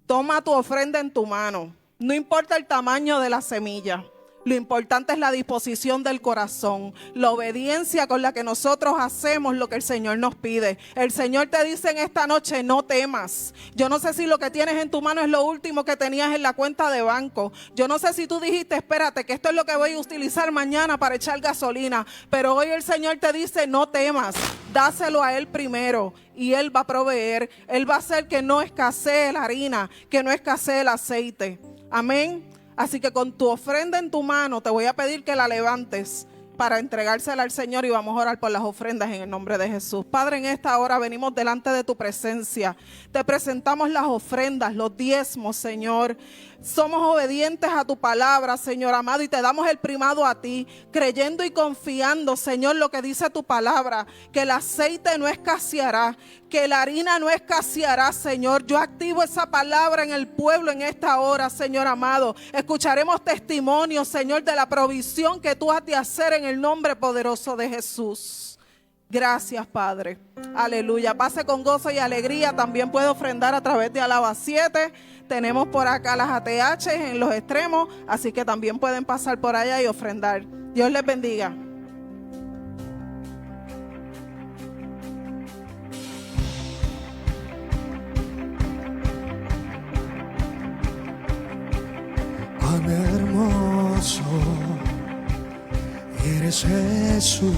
toma tu ofrenda en tu mano. No importa el tamaño de la semilla, lo importante es la disposición del corazón, la obediencia con la que nosotros hacemos lo que el Señor nos pide. El Señor te dice en esta noche, no temas. Yo no sé si lo que tienes en tu mano es lo último que tenías en la cuenta de banco. Yo no sé si tú dijiste, espérate, que esto es lo que voy a utilizar mañana para echar gasolina. Pero hoy el Señor te dice, no temas, dáselo a Él primero. Y Él va a proveer, Él va a hacer que no escasee la harina, que no escasee el aceite. Amén. Así que con tu ofrenda en tu mano te voy a pedir que la levantes para entregársela al Señor y vamos a orar por las ofrendas en el nombre de Jesús. Padre, en esta hora venimos delante de tu presencia. Te presentamos las ofrendas, los diezmos, Señor. Somos obedientes a tu palabra, Señor amado, y te damos el primado a ti, creyendo y confiando, Señor, lo que dice tu palabra, que el aceite no escaseará, que la harina no escaseará, Señor. Yo activo esa palabra en el pueblo en esta hora, Señor amado. Escucharemos testimonios, Señor, de la provisión que tú has de hacer en el nombre poderoso de Jesús. Gracias, Padre. Aleluya. Pase con gozo y alegría. También puede ofrendar a través de Alaba 7. Tenemos por acá las ATH en los extremos, así que también pueden pasar por allá y ofrendar. Dios les bendiga.
Cuán hermoso eres, Jesús,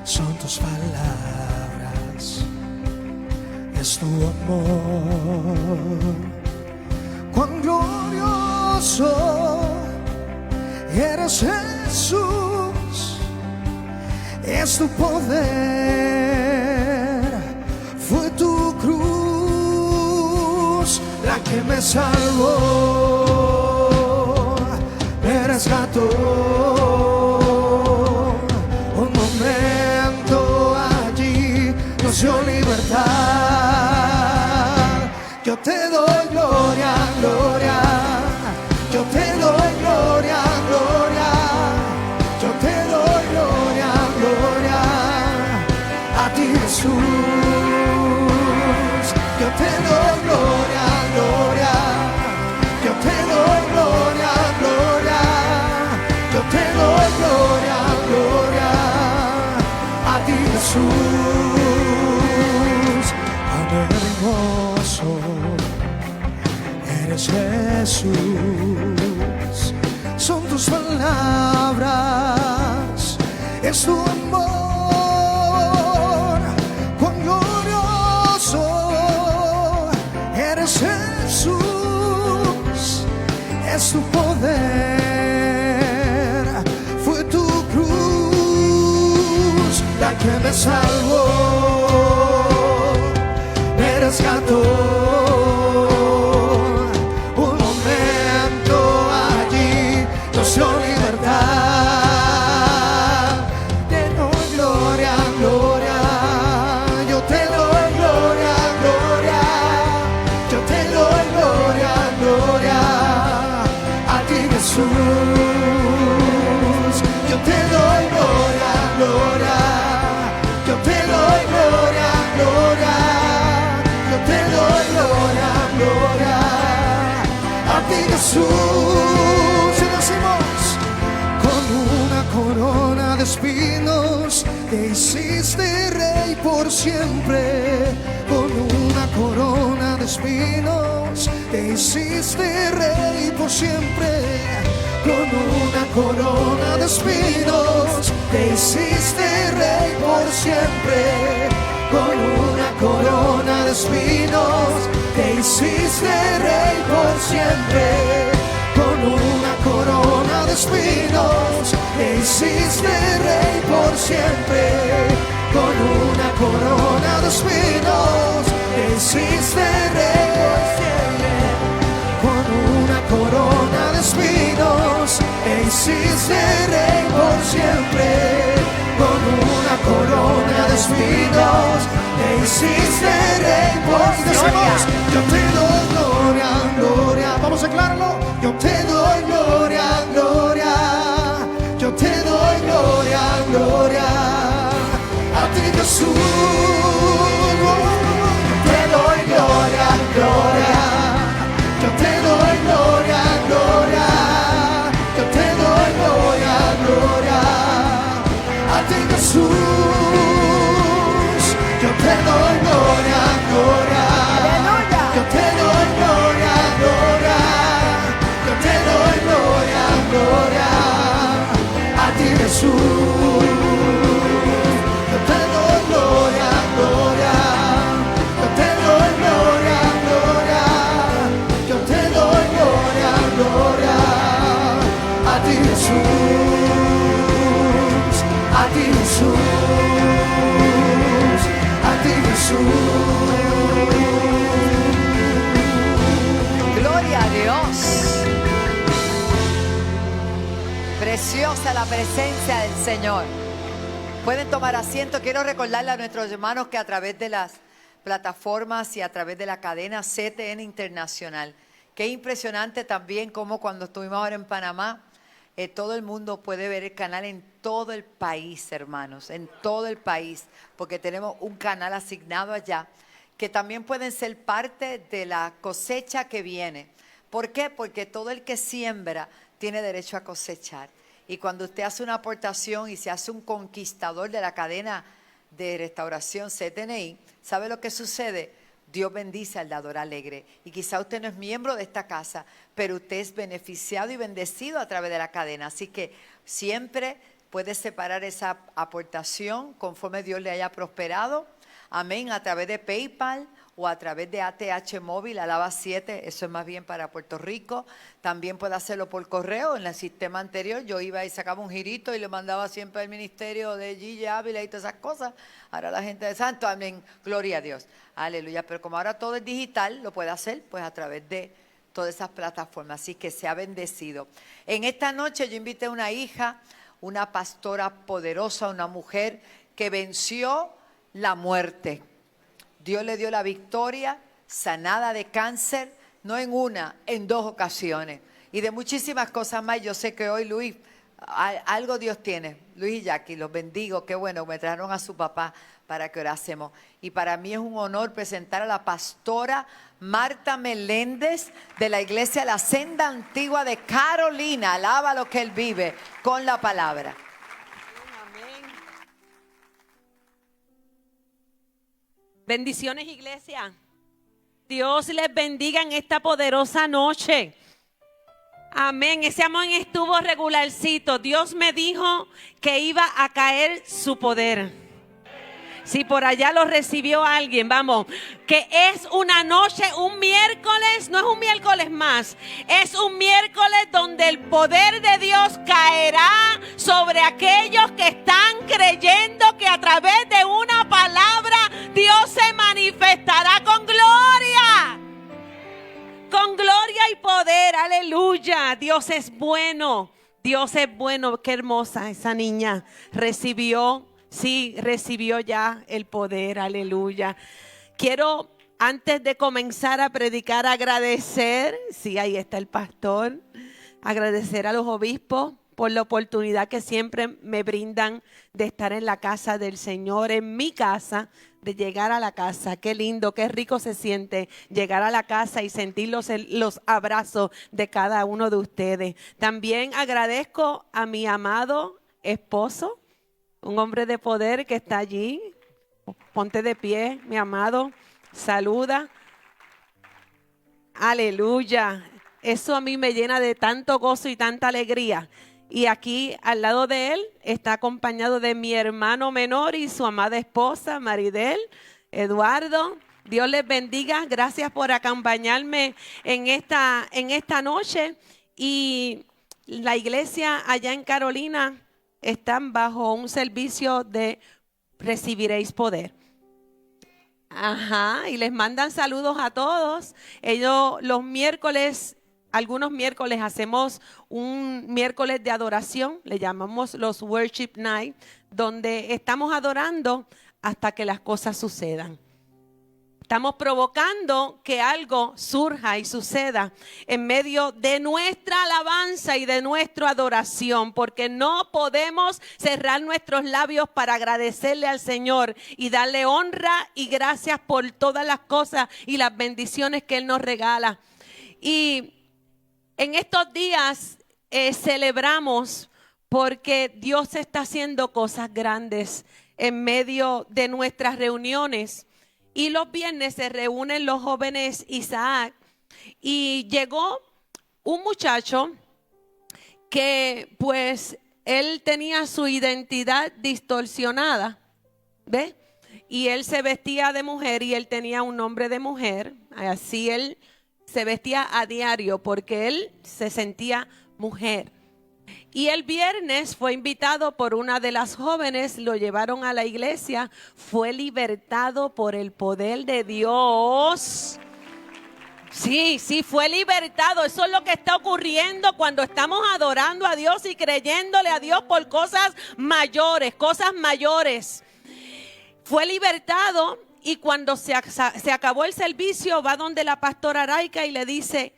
son tus palabras, es tu amor. Cuán glorioso eres, Jesús, es tu poder, fue tu cruz la que me salvó, me rescató. Un momento allí nos dio libertad. Yo te doy gloria, gloria. Yo te doy gloria, gloria. Yo te doy gloria, gloria. A ti, Jesús. Yo te doy gloria, gloria. Yo te doy gloria, gloria. Yo te doy gloria, gloria. A ti, Jesús. Cuán hermoso eres, Jesús. Son tus palabras, es tu amor. Cuán glorioso eres, Jesús, es tu poder, fue tu cruz la que me salvó, me rescató. Un momento allí nos dio libertad. Te doy gloria, gloria. Yo te doy gloria, gloria. Yo te doy gloria, gloria. A ti, Jesús. Yo te doy gloria, gloria. Yo te doy gloria, gloria. Yo te doy gloria, gloria. A ti, Jesús. Y decimos, con una corona de espinos te hiciste rey por siempre. Con una corona de espinos te hiciste rey por siempre. Con una corona de espinos te hiciste rey por siempre. Con una corona de espinos te hiciste rey por siempre. Con una corona de espinos te hiciste rey por siempre. Con una corona de espinos te hiciste rey por siempre. Con una corona de espinos te hiciste rey por siempre. Con una corona de espinos te hiciste rey por siempre. Yo te doy gloria, gloria. Vamos a aclararlo. Yo te doy gloria, gloria. Yo te doy gloria, gloria. A ti, Jesús. Te doy gloria, gloria. Yo te doy gloria, gloria. Yo te doy gloria, gloria. A ti, Jesús. Yo te doy gloria, gloria. Yo te doy gloria, gloria. Yo te doy gloria, gloria. A ti, Jesús. Yo te doy gloria, gloria. Yo te doy gloria, gloria. Yo te doy gloria, gloria. A ti, Jesús. A ti, Jesús. A ti, Jesús.
Gloria a Dios. Preciosa la presencia del Señor. Pueden tomar asiento. Quiero recordarle a nuestros hermanos que a través de las plataformas y a través de la cadena CTN Internacional, qué impresionante también como cuando estuvimos ahora en Panamá, todo el mundo puede ver el canal en todo el país, hermanos, en todo el país, porque tenemos un canal asignado allá, que también pueden ser parte de la cosecha que viene. ¿Por qué? Porque todo el que siembra tiene derecho a cosechar. Y cuando usted hace una aportación y se hace un conquistador de la cadena de restauración CTNI, ¿sabe lo que sucede? Dios bendice al dador alegre. Y quizá usted no es miembro de esta casa, pero usted es beneficiado y bendecido a través de la cadena. Así que siempre puede separar esa aportación conforme Dios le haya prosperado. Amén, a través de PayPal o a través de ATH Móvil, Alaba 7, eso es más bien para Puerto Rico. También puede hacerlo por correo. En el sistema anterior yo iba y sacaba un girito y le mandaba siempre al ministerio de Gigi Ávila y todas esas cosas. Ahora la gente de Santo, amén, gloria a Dios, aleluya. Pero como ahora todo es digital, lo puede hacer pues a través de todas esas plataformas. Así que sea bendecido. En esta noche yo invité a una hija, una pastora poderosa, una mujer que venció la muerte. Dios le dio la victoria, sanada de cáncer, no en una, en 2 ocasiones. Y de muchísimas cosas más. Yo sé que hoy Luis, algo Dios tiene. Luis y Jackie, los bendigo. Qué bueno, me trajeron a su papá para que orásemos. Y para mí es un honor presentar a la pastora Marta Meléndez de la iglesia La Senda Antigua de Carolina. Alaba lo que Él vive con la palabra.
Bendiciones, iglesia. Dios les bendiga en esta poderosa noche. Amén. Ese amén estuvo regularcito. Dios me dijo que iba a caer su poder. Si por allá lo recibió alguien, vamos, que es una noche, un miércoles, no es un miércoles más, es un miércoles donde el poder de Dios caerá sobre aquellos que están creyendo que a través de una palabra Dios se manifestará con gloria. Con gloria y poder, aleluya. Dios es bueno, Dios es bueno. Qué hermosa esa niña, recibió ya el poder, aleluya. Quiero, antes de comenzar a predicar, agradecer, sí, ahí está el pastor, agradecer a los obispos por la oportunidad que siempre me brindan de estar en la casa del Señor, en mi casa, de llegar a la casa. Qué lindo, qué rico se siente llegar a la casa y sentir los abrazos de cada uno de ustedes. También agradezco a mi amado esposo, un hombre de poder que está allí. Ponte de pie, mi amado. Saluda. Aleluya. Eso a mí me llena de tanto gozo y tanta alegría. Y aquí al lado de él está acompañado de mi hermano menor y su amada esposa, Maridel, Eduardo. Dios les bendiga. Gracias por acompañarme en esta noche. Y la iglesia allá en Carolina están bajo un servicio de recibiréis poder. Ajá, y les mandan saludos a todos. Ellos los miércoles, algunos miércoles hacemos un miércoles de adoración, le llamamos los Worship Night, donde estamos adorando hasta que las cosas sucedan. Estamos provocando que algo surja y suceda en medio de nuestra alabanza y de nuestra adoración, porque no podemos cerrar nuestros labios para agradecerle al Señor y darle honra y gracias por todas las cosas y las bendiciones que Él nos regala. Y en estos días celebramos porque Dios está haciendo cosas grandes en medio de nuestras reuniones. Y los viernes se reúnen los jóvenes Isaac y llegó un muchacho que pues él tenía su identidad distorsionada, ¿ves? Y él se vestía de mujer y él tenía un nombre de mujer, así él se vestía a diario porque él se sentía mujer. Y el viernes fue invitado por una de las jóvenes, lo llevaron a la iglesia, fue libertado por el poder de Dios. Sí, fue libertado. Eso es lo que está ocurriendo cuando estamos adorando a Dios y creyéndole a Dios por cosas mayores, Fue libertado y cuando se acabó el servicio va donde la pastora Araika y le dice,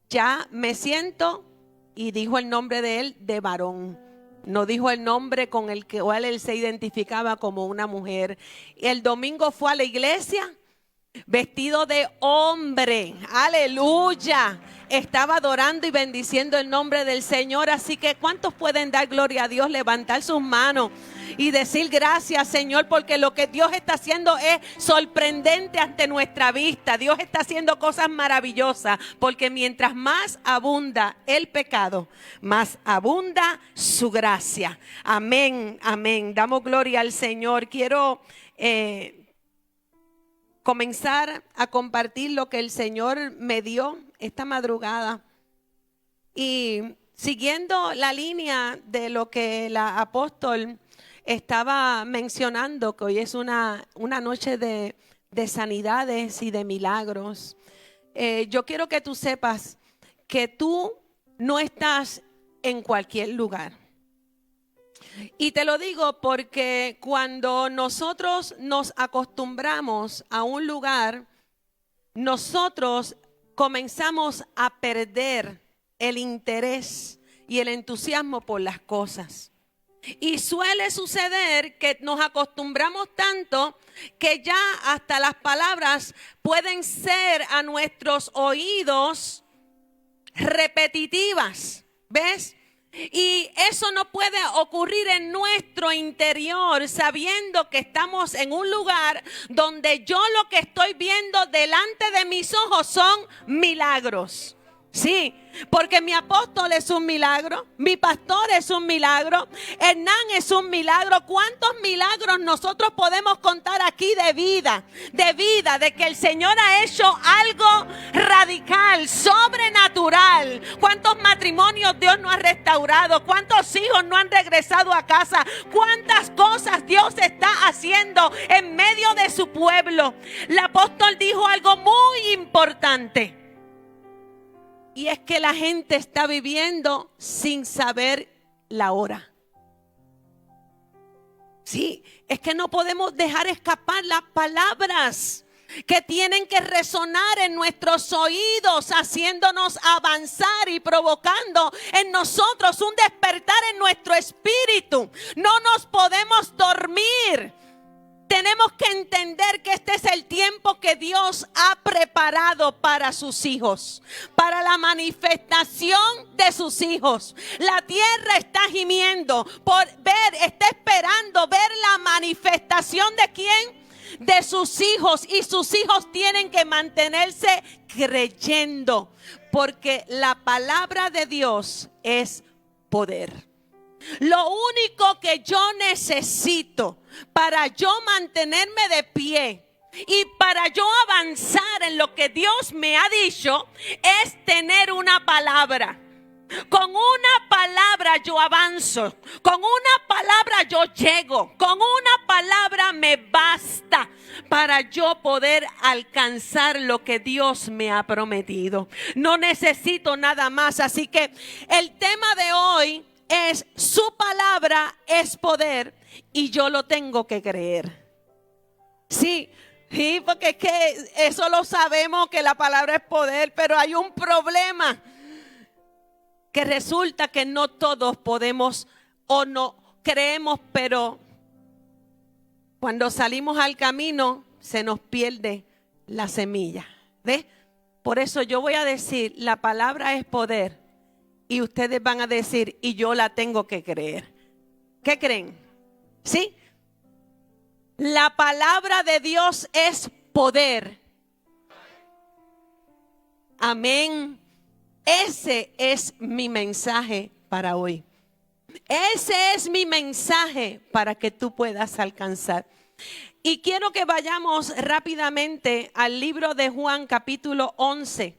ya me siento y dijo el nombre de él de varón. No dijo el nombre con el cual él se identificaba como una mujer. El domingo fue a la iglesia vestido de hombre. Aleluya. Estaba adorando y bendiciendo el nombre del Señor. Así que ¿cuántos pueden dar gloria a Dios? Levantar sus manos y decir gracias, Señor, porque lo que Dios está haciendo es sorprendente ante nuestra vista. Dios está haciendo cosas maravillosas, porque mientras más abunda el pecado, más abunda su gracia. Amén, amén. Damos gloria al Señor. Quiero comenzar a compartir lo que el Señor me dio esta madrugada. Y siguiendo la línea de lo que la apóstol estaba mencionando, que hoy es una noche de sanidades y de milagros. Yo quiero que tú sepas que tú no estás en cualquier lugar. Y te lo digo porque cuando nosotros nos acostumbramos a un lugar, nosotros comenzamos a perder el interés y el entusiasmo por las cosas. Y suele suceder que nos acostumbramos tanto que ya hasta las palabras pueden ser a nuestros oídos repetitivas. ¿Ves? Y eso no puede ocurrir en nuestro interior, sabiendo que estamos en un lugar donde yo lo que estoy viendo delante de mis ojos son milagros. Sí, porque mi apóstol es un milagro, mi pastor es un milagro, Hernán es un milagro. ¿Cuántos milagros nosotros podemos contar aquí de vida, de que el Señor ha hecho algo radical, sobrenatural? ¿Cuántos matrimonios Dios no ha restaurado? ¿Cuántos hijos no han regresado a casa? ¿Cuántas cosas Dios está haciendo en medio de su pueblo? El apóstol dijo algo muy importante. Y es que la gente está viviendo sin saber la hora. Sí, es que no podemos dejar escapar las palabras que tienen que resonar en nuestros oídos, haciéndonos avanzar y provocando en nosotros un despertar en nuestro espíritu. No nos podemos dormir. Tenemos que entender que este es el tiempo que Dios ha preparado para sus hijos, para la manifestación de sus hijos. La tierra está gimiendo por ver, está esperando ver la manifestación de ¿quién? De sus hijos. Y sus hijos tienen que mantenerse creyendo, porque la palabra de Dios es poder. Lo único que yo necesito para yo mantenerme de pie y para yo avanzar en lo que Dios me ha dicho es tener una palabra. Con una palabra yo avanzo, con una palabra yo llego, con una palabra me basta para yo poder alcanzar lo que Dios me ha prometido. No necesito nada más. Así que el tema de hoy es: su palabra es poder y yo lo tengo que creer. Sí, porque es que eso lo sabemos, que la palabra es poder, pero hay un problema, que resulta que no todos podemos o no creemos, pero cuando salimos al camino se nos pierde la semilla. ¿Ves? Por eso yo voy a decir, la palabra es poder. Y ustedes van a decir, y yo la tengo que creer. ¿Qué creen? ¿Sí? La palabra de Dios es poder. Amén. Ese es mi mensaje para hoy. Ese es mi mensaje para que tú puedas alcanzar. Y quiero que vayamos rápidamente al libro de Juan, capítulo 11,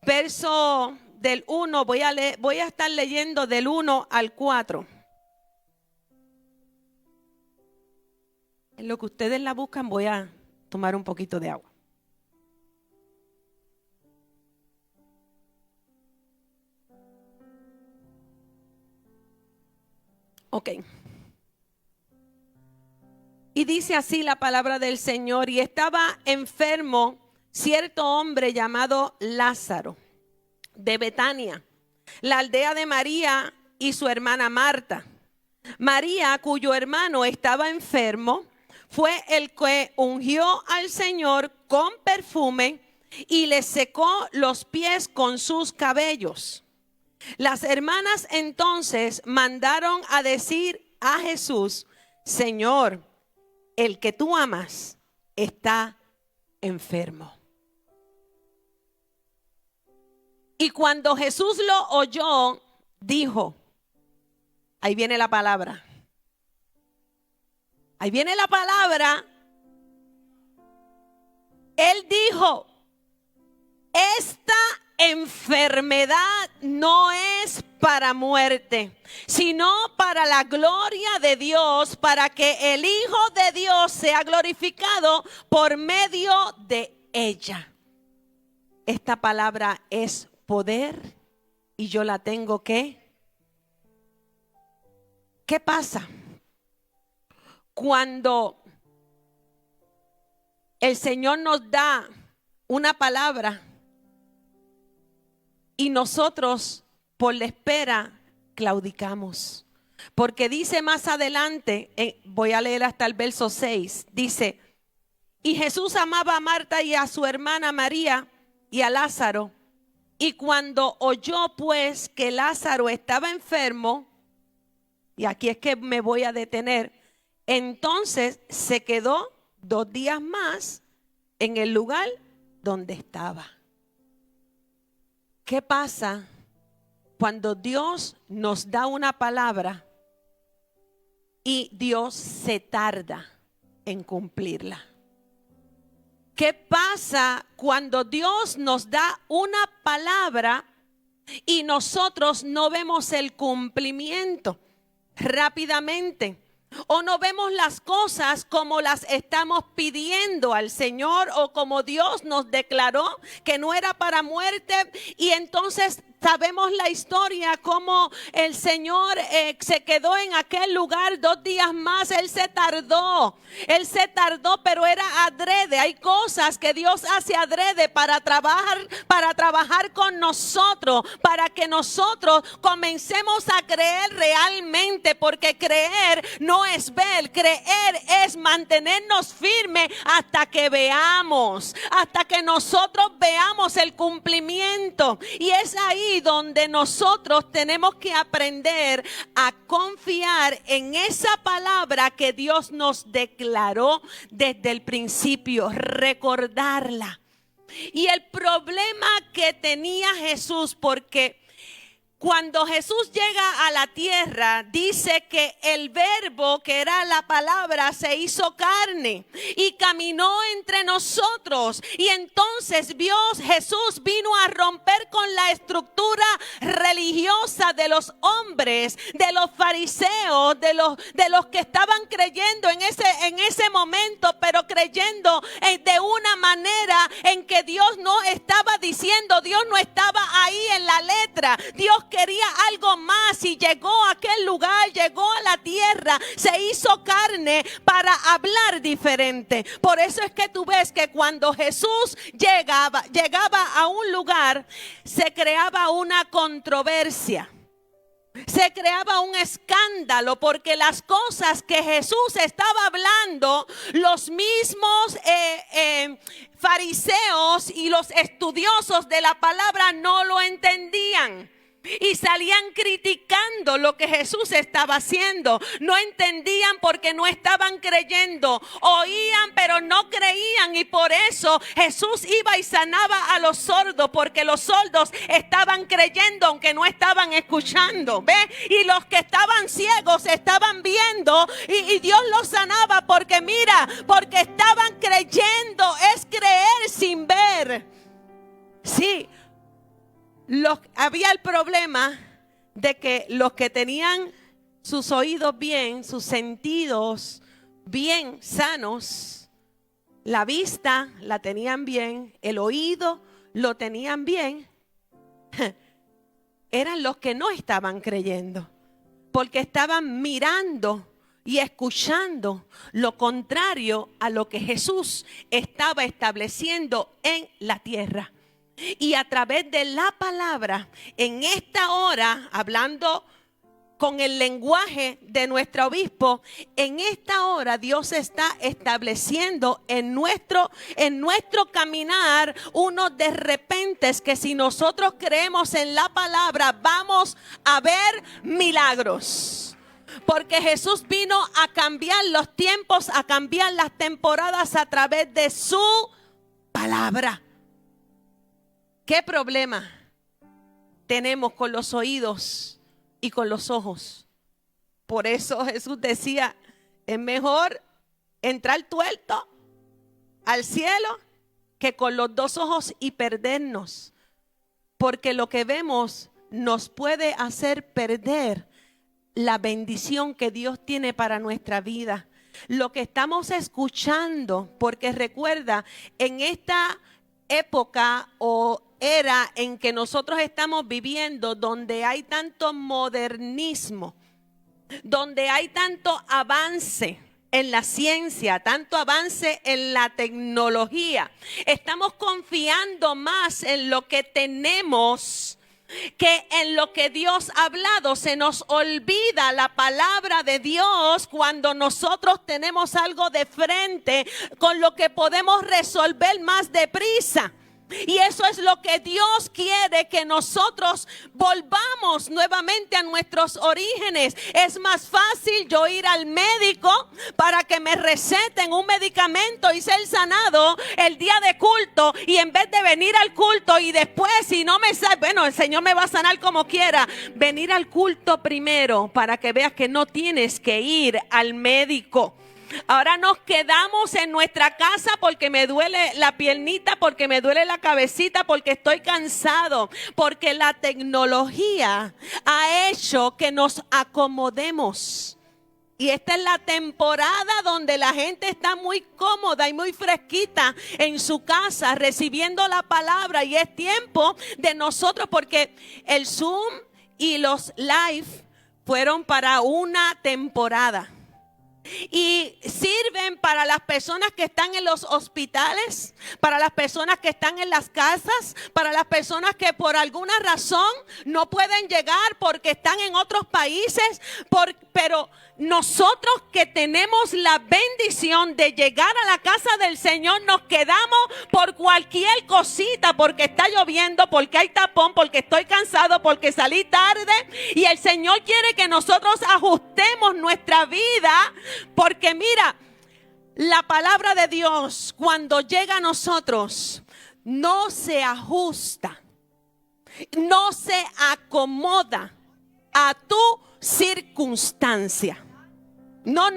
verso del 1, voy a estar leyendo del 1 al 4. En lo que ustedes la buscan, voy a tomar un poquito de agua. Ok. Y dice así la palabra del Señor: y estaba enfermo cierto hombre llamado Lázaro, de Betania, la aldea de María y su hermana Marta. María, cuyo hermano estaba enfermo, fue el que ungió al Señor con perfume y le secó los pies con sus cabellos. Las hermanas entonces mandaron a decir a Jesús: Señor, el que tú amas está enfermo. Y cuando Jesús lo oyó, dijo, ahí viene la palabra. Ahí viene la palabra. Él dijo, esta enfermedad no es para muerte, sino para la gloria de Dios, para que el Hijo de Dios sea glorificado por medio de ella. Esta palabra es poder y yo la tengo que. ¿Qué pasa cuando el Señor nos da una palabra y nosotros por la espera claudicamos? Porque dice más adelante, voy a leer hasta el verso 6, dice: y Jesús amaba a Marta y a su hermana María y a Lázaro. Y cuando oyó pues que Lázaro estaba enfermo, y aquí es que me voy a detener, entonces se quedó 2 días más en el lugar donde estaba. ¿Qué pasa cuando Dios nos da una palabra y Dios se tarda en cumplirla? ¿Qué pasa cuando Dios nos da una palabra y nosotros no vemos el cumplimiento rápidamente? O no vemos las cosas como las estamos pidiendo al Señor, o como Dios nos declaró que no era para muerte. Y entonces sabemos la historia, como el Señor se quedó en aquel lugar 2 días más. Él se tardó, pero era adrede. Hay cosas que Dios hace adrede para trabajar con nosotros, para que nosotros comencemos a creer realmente, porque creer no es ver, creer es mantenernos firmes hasta que veamos, hasta que nosotros veamos el cumplimiento. Y es ahí donde nosotros tenemos que aprender a confiar en esa palabra que Dios nos declaró desde el principio, recordarla. Y el problema que tenía Jesús, porque cuando Jesús llega a la tierra, dice que el verbo, que era la palabra, se hizo carne y caminó entre nosotros. Y entonces Jesús vino a romper con la estructura religiosa de los hombres, de los fariseos, de los que estaban creyendo en ese momento, pero creyendo de una manera en que Dios no estaba diciendo, Dios no estaba ahí en la letra. Dios quería algo más y llegó a aquel lugar, llegó a la tierra, se hizo carne para hablar diferente. Por eso es que tú ves que cuando Jesús llegaba a un lugar, se creaba una controversia. Se creaba un escándalo, porque las cosas que Jesús estaba hablando, los mismos fariseos y los estudiosos de la palabra no lo entendían. Y salían criticando lo que Jesús estaba haciendo. No entendían porque no estaban creyendo. Oían pero no creían. Y por eso Jesús iba y sanaba a los sordos, porque los sordos estaban creyendo aunque no estaban escuchando. ¿Ve? Y los que estaban ciegos estaban viendo, y Dios los sanaba porque porque estaban creyendo. Es creer sin ver. Sí. Había el problema de que los que tenían sus oídos bien, sus sentidos bien sanos, la vista la tenían bien, el oído lo tenían bien, eran los que no estaban creyendo, porque estaban mirando y escuchando lo contrario a lo que Jesús estaba estableciendo en la tierra. Y a través de la palabra, en esta hora, hablando con el lenguaje de nuestro obispo, en esta hora Dios está estableciendo en nuestro caminar unos de repentes que si nosotros creemos en la palabra vamos a ver milagros. Porque Jesús vino a cambiar los tiempos, a cambiar las temporadas a través de su palabra. ¿Qué problema tenemos con los oídos y con los ojos? Por eso Jesús decía, es mejor entrar tuerto al cielo que con los dos ojos y perdernos. Porque lo que vemos nos puede hacer perder la bendición que Dios tiene para nuestra vida. Lo que estamos escuchando, porque recuerda, en esta época o era en que nosotros estamos viviendo, donde hay tanto modernismo, donde hay tanto avance en la ciencia, tanto avance en la tecnología, estamos confiando más en lo que tenemos que en lo que Dios ha hablado. Se nos olvida la palabra de Dios cuando nosotros tenemos algo de frente con lo que podemos resolver más deprisa. Y eso es lo que Dios quiere, que nosotros volvamos nuevamente a nuestros orígenes. Es más fácil yo ir al médico para que me receten un medicamento y ser sanado el día de culto, y en vez de venir al culto y después si no me sale, bueno, el Señor me va a sanar como quiera, venir al culto primero para que veas que no tienes que ir al médico. Ahora nos quedamos en nuestra casa porque me duele la piernita, porque me duele la cabecita, porque estoy cansado, porque la tecnología ha hecho que nos acomodemos. Y esta es la temporada donde la gente está muy cómoda y muy fresquita en su casa recibiendo la palabra, y es tiempo de nosotros, porque el Zoom y los live fueron para una temporada. Y sirven para las personas que están en los hospitales, para las personas que están en las casas, para las personas que por alguna razón no pueden llegar porque están en otros países, pero nosotros que tenemos la bendición de llegar a la casa del Señor, nos quedamos por cualquier cosita, porque está lloviendo, porque hay tapón, porque estoy cansado, porque salí tarde. Y el Señor quiere que nosotros ajustemos nuestra vida, porque mira, la palabra de Dios cuando llega a nosotros no se ajusta, no se acomoda a tu circunstancia. No.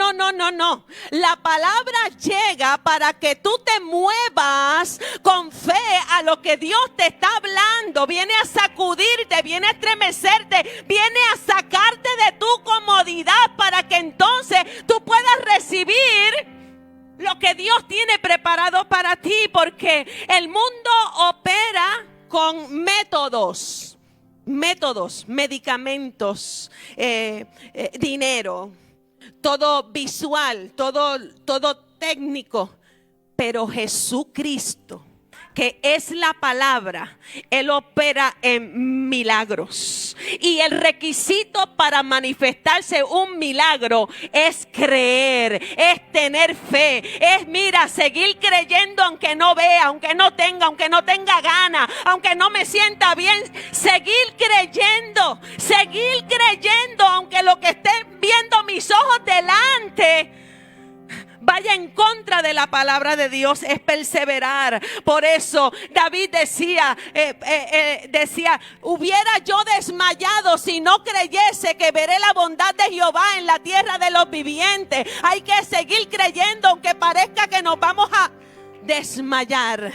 La palabra llega para que tú te muevas con fe a lo que Dios te está hablando. Viene a sacudirte, viene a estremecerte, viene a sacarte de tu comodidad para que entonces tú puedas recibir lo que Dios tiene preparado para ti. Porque el mundo opera con métodos, medicamentos, dinero, todo visual, todo técnico. Pero Jesucristo, que es la palabra, Él opera en milagros. Y el requisito para manifestarse un milagro es creer, es tener fe, es, mira, seguir creyendo aunque no vea, aunque no tenga ganas, aunque no me sienta bien, seguir creyendo, aunque lo que estén viendo mis ojos delante vaya en contra de la palabra de Dios, es perseverar. Por eso David decía, hubiera yo desmayado si no creyese que veré la bondad de Jehová en la tierra de los vivientes. Hay que seguir creyendo aunque parezca que nos vamos a desmayar,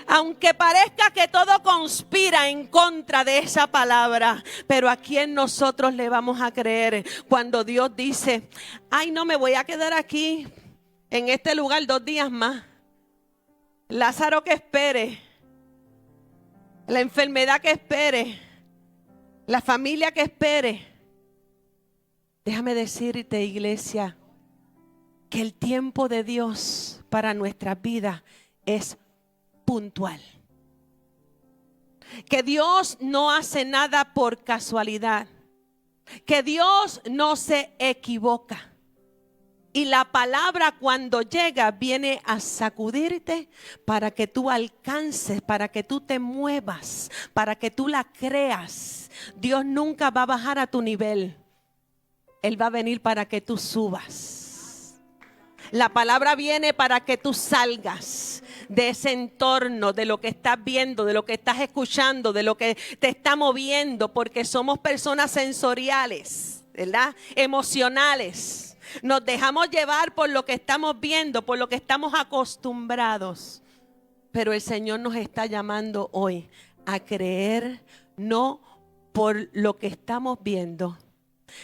aunque parezca que todo conspira en contra de esa palabra. Pero ¿a quién nosotros le vamos a creer cuando Dios dice: ay, no, me voy a quedar aquí en este lugar 2 días más? Lázaro que espere, la enfermedad que espere, la familia que espere. Déjame decirte, iglesia, que el tiempo de Dios para nuestras vidas es puntual. que Dios no hace nada por casualidad, que Dios no se equivoca. Y la palabra cuando llega viene a sacudirte para que tú alcances, para que tú te muevas, para que tú la creas. Dios nunca va a bajar a tu nivel. Él va a venir para que tú subas. La palabra viene para que tú salgas de ese entorno, de lo que estás viendo, de lo que estás escuchando, de lo que te está moviendo, porque somos personas sensoriales, ¿verdad? Emocionales. Nos dejamos llevar por lo que estamos viendo, por lo que estamos acostumbrados. Pero el Señor nos está llamando hoy a creer, no por lo que estamos viendo,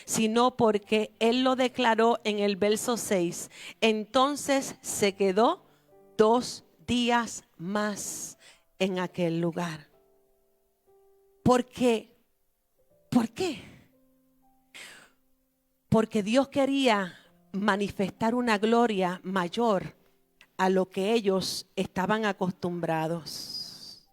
sino porque Él lo declaró en el verso 6. Entonces se quedó 2 días más en aquel lugar. ¿Por qué? ¿Por qué? Porque Dios quería manifestar una gloria mayor a lo que ellos estaban acostumbrados.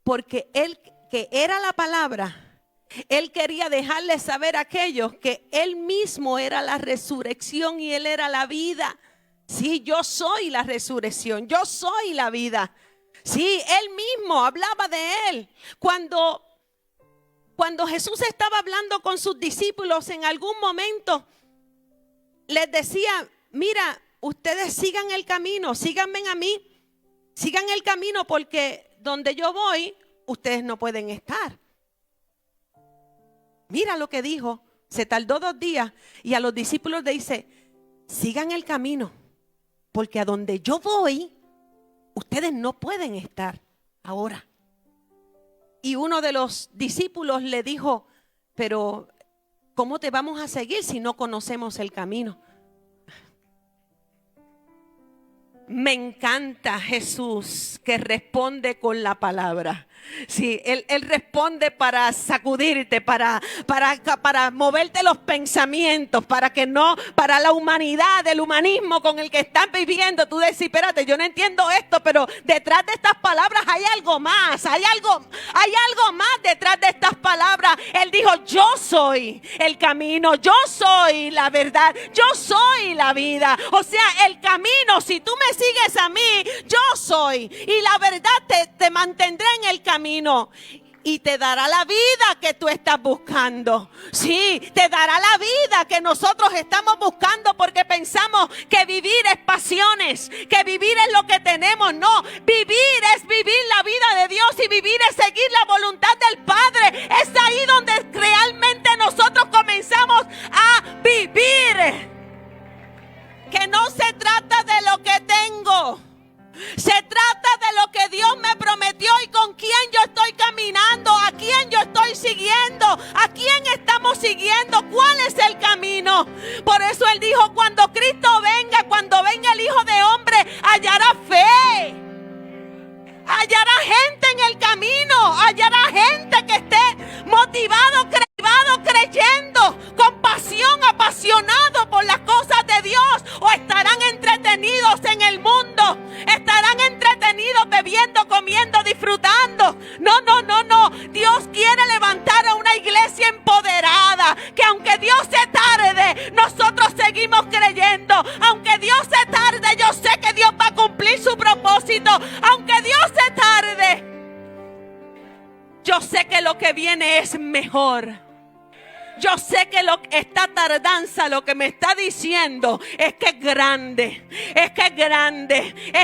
Porque Él, que era la palabra, Él quería dejarles saber a aquellos que Él mismo era la resurrección y Él era la vida. Sí, yo soy la resurrección, yo soy la vida. Sí, Él mismo hablaba de Él. Cuando Jesús estaba hablando con sus discípulos, en algún momento les decía, mira, ustedes sigan el camino, síganme a mí, sigan el camino porque donde yo voy, ustedes no pueden estar. Mira lo que dijo, se tardó 2 días y a los discípulos le dice, sigan el camino, porque a donde yo voy, ustedes no pueden estar ahora. Y uno de los discípulos le dijo, pero ¿cómo te vamos a seguir si no conocemos el camino? Me encanta Jesús que responde con la palabra. Sí, él responde para sacudirte, para moverte los pensamientos, para la humanidad, el humanismo con el que estás viviendo. Tú decís, espérate, yo no entiendo esto, pero detrás de estas palabras hay algo más, hay algo más detrás de estas palabras. Él dijo, yo soy el camino, yo soy la verdad, yo soy la vida. O sea, el camino, si tú me sigues a mí, yo soy. Y la verdad te mantendré en el camino y te dará la vida que tú estás buscando. Sí, te dará la vida que nosotros estamos buscando porque pensamos que vivir es pasiones, que vivir es lo que tenemos. No, vivir es vivir la vida de Dios y vivir es seguir la voluntad del Padre. Es ahí donde realmente nosotros comenzamos a vivir. Que no se trata de lo que tengo. Se trata de lo que Dios me prometió y con quién yo estoy caminando, a quién yo estoy siguiendo, a quién estamos siguiendo, cuál es el camino. Por eso Él dijo, cuando Cristo venga, cuando venga el Hijo de Hombre, hallará fe. Hallará gente en el camino, hallará gente que esté motivado, creyendo, con pasión, apasionado por las cosas de Dios, o estarán entretenidos en el mundo, estarán entretenidos bebiendo, comiendo, disfrutando. No. Dios quiere levantar a una iglesia empoderada, que aunque Dios se tarde, nosotros seguimos creyendo. Aunque Dios se tarde, yo sé que Dios va a cumplir su propósito. Aunque Dios se tarde, yo sé que lo que viene es mejor. Yo sé que esta tardanza lo que me está diciendo es que es grande, es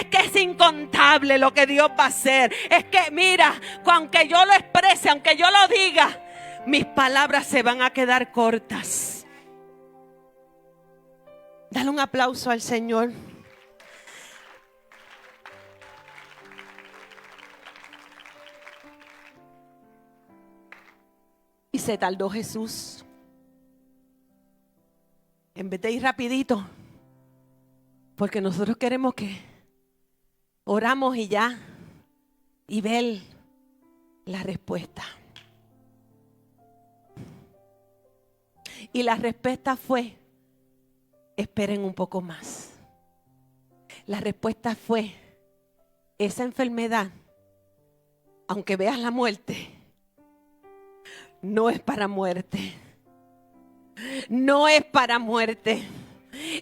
que es incontable lo que Dios va a hacer. Es que mira, aunque yo lo exprese, aunque yo lo diga, mis palabras se van a quedar cortas. Dale un aplauso al Señor. Y se tardó Jesús. En vez de ir rapidito, porque nosotros queremos que oramos y ya, y ver la respuesta. Y la respuesta fue, esperen un poco más. La respuesta fue, esa enfermedad aunque veas la muerte, no es para muerte. No es para muerte.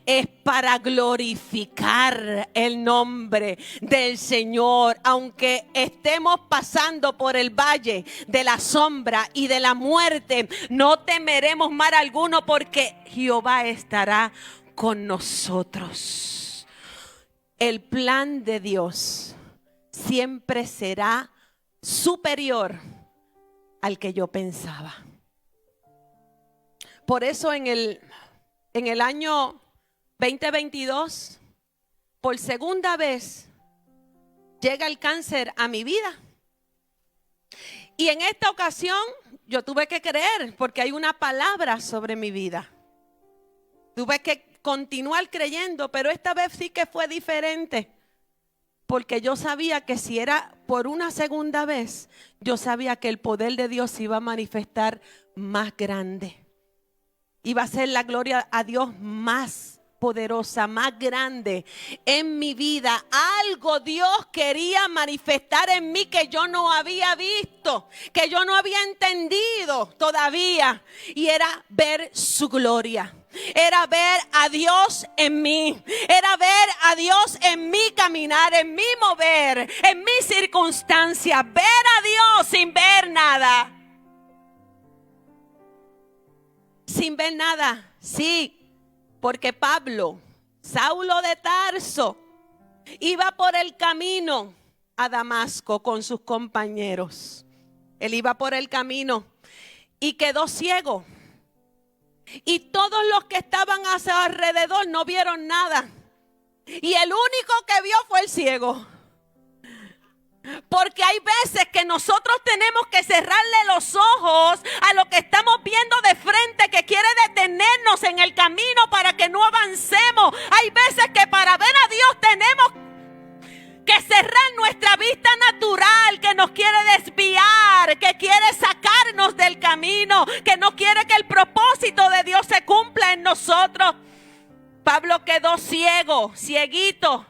Es para glorificar el nombre del Señor. Aunque estemos pasando por el valle de la sombra y de la muerte, no temeremos mal alguno, porque Jehová estará con nosotros. El plan de Dios siempre será superior al que yo pensaba. Por eso en el año 2022, por segunda vez, llega el cáncer a mi vida. Y en esta ocasión yo tuve que creer, porque hay una palabra sobre mi vida. Tuve que continuar creyendo, pero esta vez sí que fue diferente. Porque yo sabía que si era por una segunda vez, yo sabía que el poder de Dios se iba a manifestar más grande. Iba a ser la gloria a Dios más poderosa, más grande en mi vida. Algo Dios quería manifestar en mí que yo no había visto, que yo no había entendido todavía. Y era ver su gloria. Era ver a Dios en mí. Era ver a Dios en mi caminar, en mi mover, en mis circunstancias. Ver a Dios sin ver nada. Sin ver nada, sí, porque Pablo, Saulo de Tarso, iba por el camino a Damasco con sus compañeros. Él iba por el camino y quedó ciego. Y todos los que estaban a su alrededor no vieron nada. Y el único que vio fue el ciego. Porque hay veces que nosotros tenemos que cerrarle los ojos a lo que estamos viendo de frente, que quiere detenernos en el camino para que no avancemos. Hay veces que para ver a Dios tenemos que cerrar nuestra vista natural, que nos quiere desviar, que quiere sacarnos del camino, que no quiere que el propósito de Dios se cumpla en nosotros. Pablo quedó ciego, cieguito,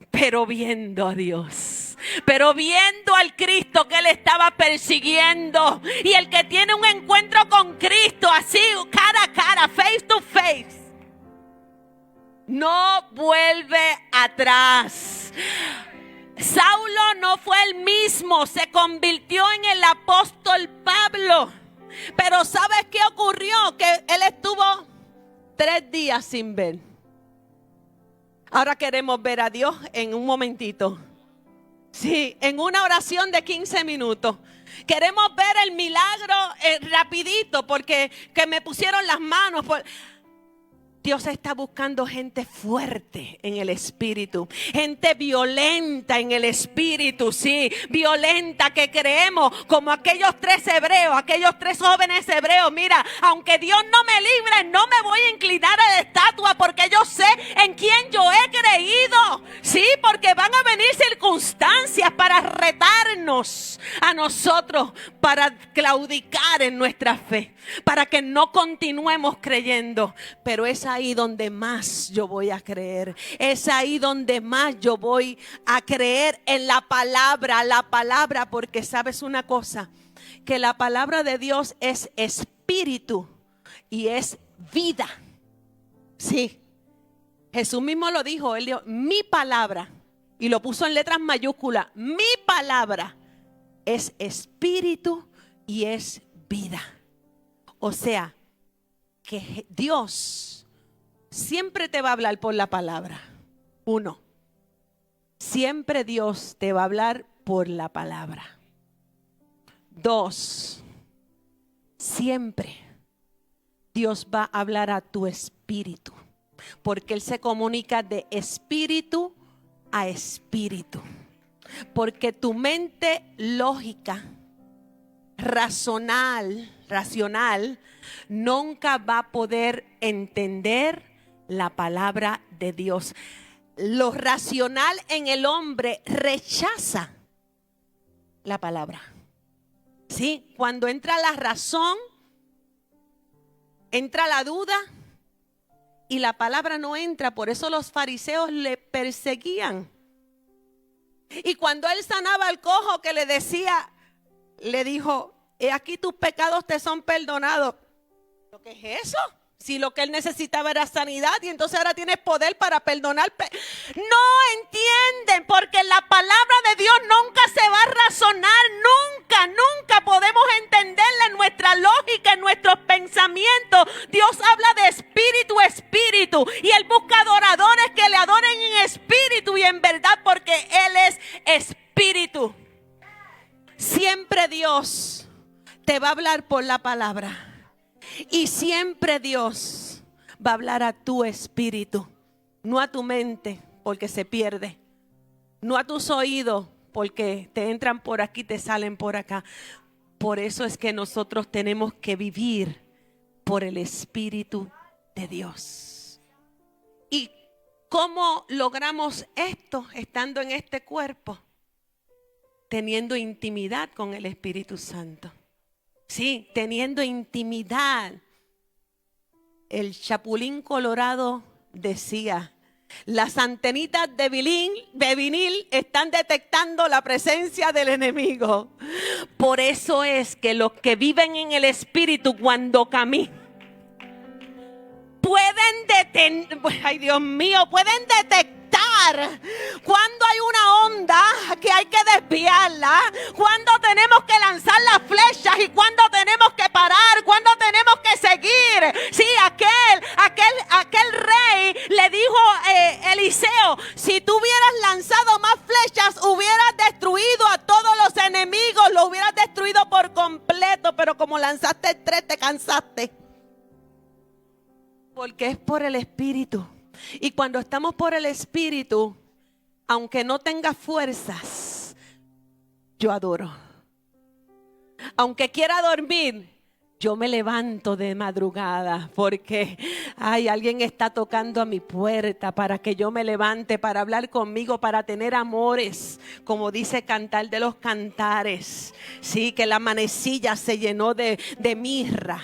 pero viendo a Dios. Pero viendo al Cristo que él estaba persiguiendo. Y el que tiene un encuentro con Cristo así, cara a cara, face to face, no vuelve atrás. Saulo no fue el mismo, se convirtió en el apóstol Pablo. Pero ¿sabes qué ocurrió? Que él estuvo 3 días sin ver. Ahora queremos ver a Dios en un momentito. Sí, en una oración de 15 minutos. Queremos ver el milagro rapidito, porque que me pusieron las manos. Dios está buscando gente fuerte en el espíritu, gente violenta en el espíritu, sí, violenta, que creemos como aquellos 3 hebreos, aquellos 3 jóvenes hebreos. Mira, aunque Dios no me libre, no me voy a inclinar a la estatua, porque yo sé en quién yo he creído, sí, porque van a venir circunstancias para retarnos a nosotros, para claudicar en nuestra fe, para que no continuemos creyendo. Pero es ahí donde más yo voy a creer. Es ahí donde más yo voy a creer en la palabra, porque sabes una cosa, que la palabra de Dios es espíritu y es vida. Sí, Jesús mismo lo dijo. Él dijo, mi palabra, y lo puso en letras mayúsculas. Mi palabra es espíritu y es vida. O sea, que Dios siempre te va a hablar por la palabra. 1, siempre Dios te va a hablar por la palabra. 2, siempre Dios va a hablar a tu espíritu, porque Él se comunica de espíritu a espíritu. Porque tu mente lógica, racional, nunca va a poder entender la palabra de Dios. Lo racional en el hombre rechaza la palabra. Sí, cuando entra la razón, entra la duda y la palabra no entra. Por eso los fariseos le perseguían. Y cuando él sanaba al cojo que le decía, le dijo, he aquí tus pecados te son perdonados. ¿Lo que es eso? Si lo que él necesitaba era sanidad y entonces ahora tienes poder para perdonar. No entienden, porque la palabra de Dios nunca se va a razonar, nunca podemos entenderla en nuestra lógica, en nuestros pensamientos. Dios habla de espíritu a espíritu y Él busca adoradores que le adoren en espíritu y en verdad, porque Él es espíritu. Siempre Dios te va a hablar por la palabra. Y siempre Dios va a hablar a tu espíritu, no a tu mente, porque se pierde. No a tus oídos, porque te entran por aquí, te salen por acá. Por eso es que nosotros tenemos que vivir por el Espíritu de Dios. ¿Y cómo logramos esto estando en este cuerpo? Teniendo intimidad con el Espíritu Santo. Sí, teniendo intimidad. El Chapulín Colorado decía, las antenitas de vinil están detectando la presencia del enemigo. Por eso es que los que viven en el Espíritu cuando caminan pueden detectar cuando hay una onda que hay que desviarla, cuando tenemos que lanzar las flechas y cuando tenemos que parar, cuando tenemos que seguir. Sí, aquel rey le dijo Eliseo, si tú hubieras lanzado más flechas hubieras destruido a todos los enemigos, lo hubieras destruido por completo, pero como lanzaste 3 te cansaste. Porque es por el Espíritu. Y cuando estamos por el Espíritu, aunque no tenga fuerzas, yo adoro. Aunque quiera dormir, yo me levanto de madrugada porque alguien está tocando a mi puerta para que yo me levante, para hablar conmigo, para tener amores, como dice Cantar de los Cantares. Sí, que la manecilla se llenó de mirra.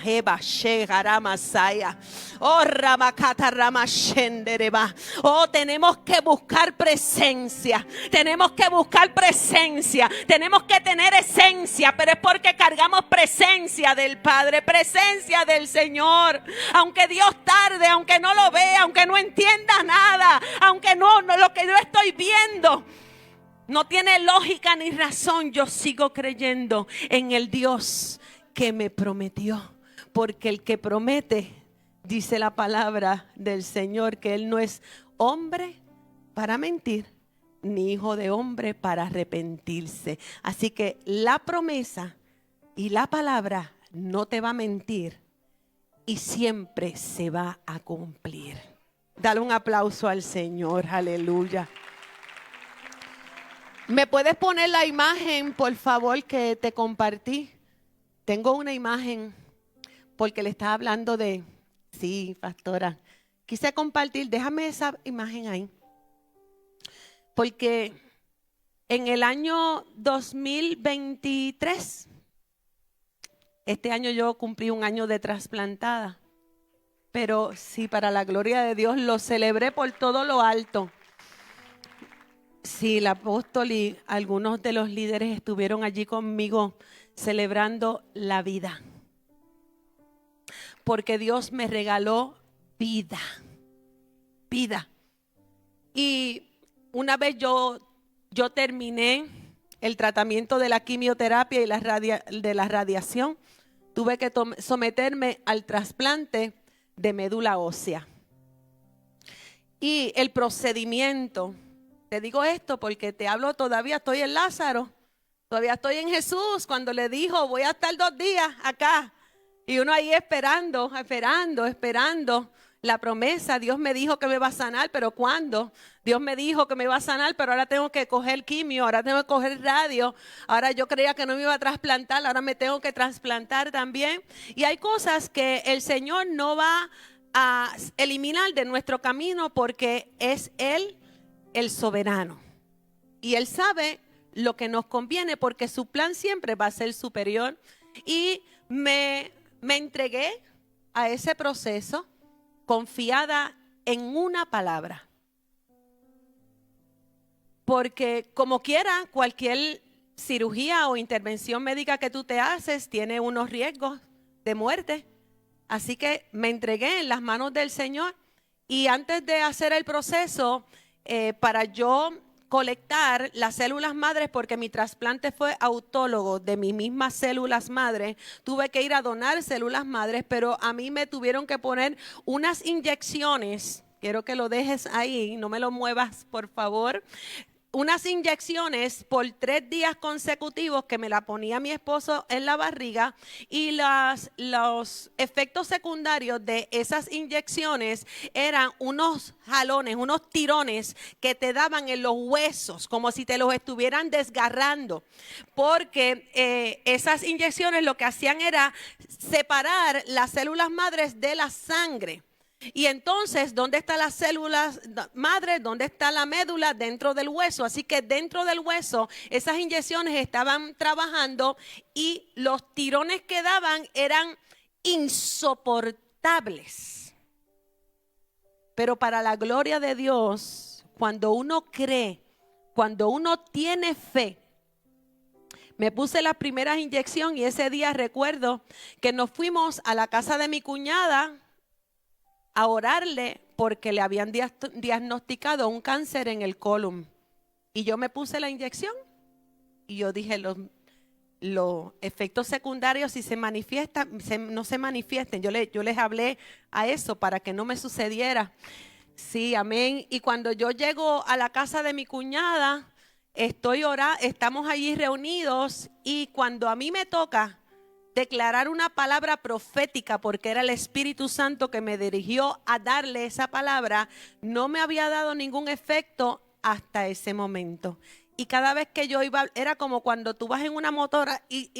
Oh, tenemos que buscar presencia. Tenemos que buscar presencia. Tenemos que tener esencia, pero es porque cargamos presencia del Padre, presencia del Señor. Aunque Dios tarde, aunque no lo vea, aunque no entienda nada, aunque no lo que yo estoy viendo no tiene lógica ni razón, yo sigo creyendo en el Dios que me prometió. Porque el que promete, dice la palabra del Señor, que Él no es hombre para mentir, ni hijo de hombre para arrepentirse. Así que la promesa y la palabra no te va a mentir y siempre se va a cumplir. Dale un aplauso al Señor, aleluya. ¿Me puedes poner la imagen, por favor, que te compartí? Tengo una imagen porque le estaba hablando de... Sí, pastora. Quise compartir, déjame esa imagen ahí. Porque en el año 2023, este año yo cumplí un año de trasplantada. Pero sí, para la gloria de Dios, lo celebré por todo lo alto. Sí, el apóstol y algunos de los líderes estuvieron allí conmigo celebrando la vida. Porque Dios me regaló vida. Vida. Y una vez yo terminé el tratamiento de la quimioterapia y de la radiación, tuve que someterme al trasplante de médula ósea. Y el procedimiento, te digo esto porque te hablo, todavía estoy en Lázaro, todavía estoy en Jesús cuando le dijo, voy a estar 2 días acá. Y uno ahí esperando la promesa. Dios me dijo que me va a sanar, pero ¿cuándo? Dios me dijo que me iba a sanar, pero ahora tengo que coger quimio, ahora tengo que coger radio. Ahora yo creía que no me iba a trasplantar, ahora me tengo que trasplantar también. Y hay cosas que el Señor no va a eliminar de nuestro camino porque es Él el soberano. Y Él sabe lo que nos conviene porque su plan siempre va a ser superior. Y me entregué a ese proceso confiada en una palabra. porque como quiera, cualquier cirugía o intervención médica que tú te haces tiene unos riesgos de muerte. Así que me entregué en las manos del Señor y antes de hacer el proceso para yo colectar las células madres, porque mi trasplante fue autólogo de mis mismas células madres, tuve que ir a donar células madres, pero a mí me tuvieron que poner unas inyecciones. Quiero que lo dejes ahí, no me lo muevas, por favor. Unas inyecciones por 3 días consecutivos que me la ponía mi esposo en la barriga, y los efectos secundarios de esas inyecciones eran unos jalones, unos tirones que te daban en los huesos, como si te los estuvieran desgarrando, porque esas inyecciones lo que hacían era separar las células madres de la sangre. Y entonces, ¿dónde están las células madres? ¿Dónde está la médula? Dentro del hueso. Así que dentro del hueso, esas inyecciones estaban trabajando y los tirones que daban eran insoportables. Pero para la gloria de Dios, cuando uno cree, cuando uno tiene fe, me puse la primera inyección y ese día recuerdo que nos fuimos a la casa de mi cuñada a orarle porque le habían diagnosticado un cáncer en el colon. Y yo me puse la inyección y yo dije, los efectos secundarios, si se manifiestan, no se manifiesten. Yo les hablé a eso para que no me sucediera. Sí, amén. Y cuando yo llego a la casa de mi cuñada, estamos allí reunidos, y cuando a mí me toca declarar una palabra profética, porque era el Espíritu Santo que me dirigió a darle esa palabra, no me había dado ningún efecto hasta ese momento. Y cada vez que yo iba, era como cuando tú vas en una motora y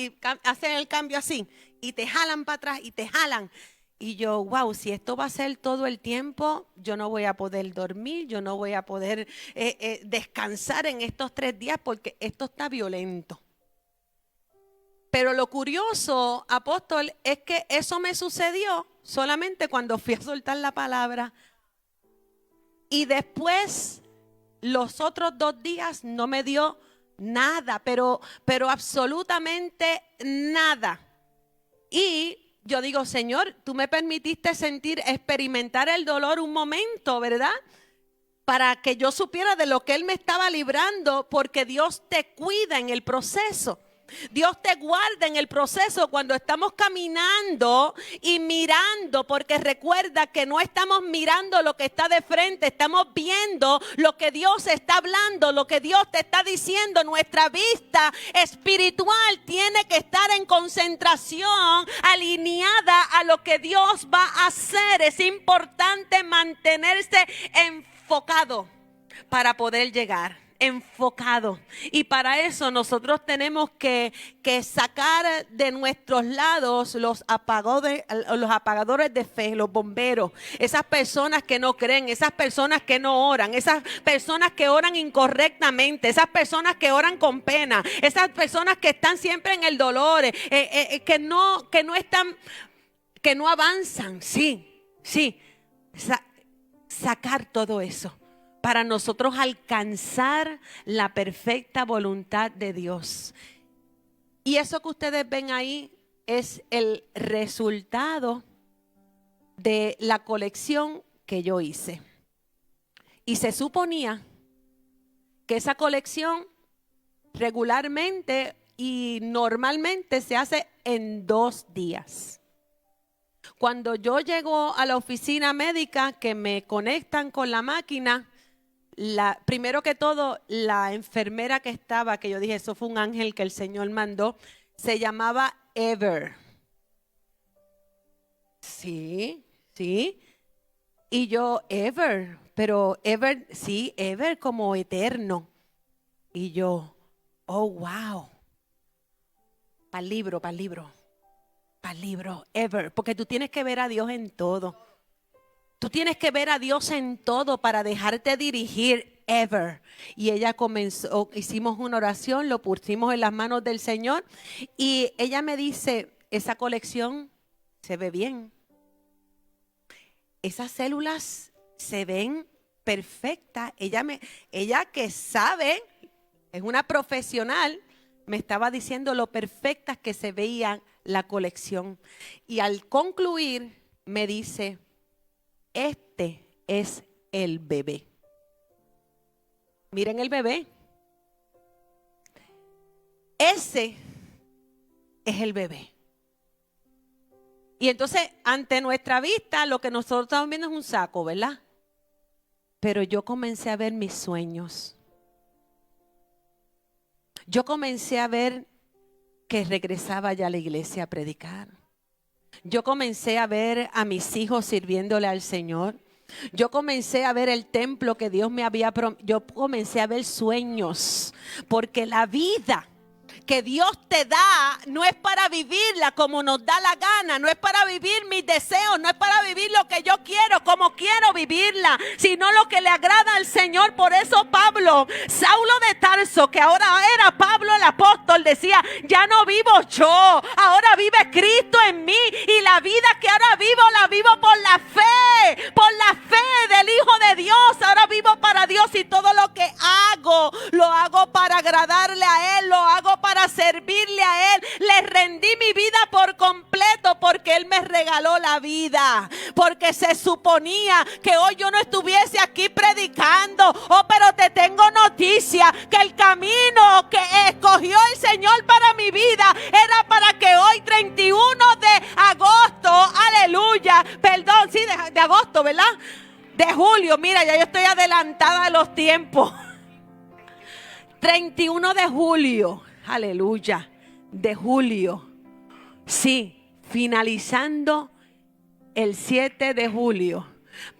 hacen el cambio así, y te jalan para atrás y te jalan. Y yo, wow, si esto va a ser todo el tiempo, yo no voy a poder dormir, yo no voy a poder descansar en estos 3 días porque esto está violento. Pero lo curioso, apóstol, es que eso me sucedió solamente cuando fui a soltar la palabra. Y después, los otros 2 días no me dio nada, pero absolutamente nada. Y yo digo, Señor, tú me permitiste experimentar el dolor un momento, ¿verdad? Para que yo supiera de lo que Él me estaba librando, porque Dios te cuida en el proceso. Dios te guarda en el proceso cuando estamos caminando y mirando, porque recuerda que no estamos mirando lo que está de frente, estamos viendo lo que Dios está hablando, lo que Dios te está diciendo. Nuestra vista espiritual tiene que estar en concentración, alineada a lo que Dios va a hacer. Es importante mantenerse enfocado para poder llegar. Enfocado. Y para eso nosotros tenemos que sacar de nuestros lados los apagadores de fe, los bomberos, esas personas que no creen, esas personas que no oran, esas personas que oran incorrectamente, esas personas que oran con pena, esas personas que están siempre en el dolor, que no avanzan. Sí, sacar todo eso, para nosotros alcanzar la perfecta voluntad de Dios. Y eso que ustedes ven ahí es el resultado de la colección que yo hice. Y se suponía que esa colección regularmente y normalmente se hace en 2 días. Cuando yo llego a la oficina médica, que me conectan con la máquina, primero que todo, la enfermera que estaba, que yo dije, eso fue un ángel que el Señor mandó, se llamaba Ever. Sí. Y yo, Ever, pero Ever, sí, Ever como eterno. Y yo, oh, wow. Para el libro, Ever, porque tú tienes que ver a Dios en todo. Tú tienes que ver a Dios en todo para dejarte dirigir, Ever. Y ella comenzó, hicimos una oración, lo pusimos en las manos del Señor, y ella me dice, esa colección se ve bien. Esas células se ven perfecta. Ella que sabe, es una profesional, me estaba diciendo lo perfectas que se veía la colección. Y al concluir me dice, este es el bebé. Miren el bebé. Ese es el bebé. Y entonces, ante nuestra vista, lo que nosotros estamos viendo es un saco, ¿verdad? Pero yo comencé a ver mis sueños. Yo comencé a ver que regresaba ya a la iglesia a predicar. Yo comencé a ver a mis hijos sirviéndole al Señor. Yo comencé a ver el templo que Dios me había prometido. Yo comencé a ver sueños. Porque la vida que Dios te da no es para vivirla como nos da la gana, no es para vivir mis deseos, no es para vivir lo que yo quiero, como quiero vivirla, sino lo que le agrada al Señor. Por eso Pablo, Saulo de Tarso, que ahora era Pablo el apóstol, decía, ya no vivo yo, ahora vive Cristo en mí, y la vida que ahora vivo, la vivo por la fe del Hijo de Dios. Ahora vivo para Dios, y todo lo que hago, lo hago para agradarle a Él, lo hago para servirle a Él. Le rendí mi vida por completo porque Él me regaló la vida. Porque se suponía que hoy yo no estuviese aquí predicando. Oh, pero te tengo noticia, que el camino que escogió el Señor para mi vida era para que hoy 31 de agosto, aleluya, perdón, sí, de agosto, ¿verdad? De julio, mira, ya yo estoy adelantada a los tiempos. 31 de julio, aleluya, de julio. Sí, finalizando el 7 de julio.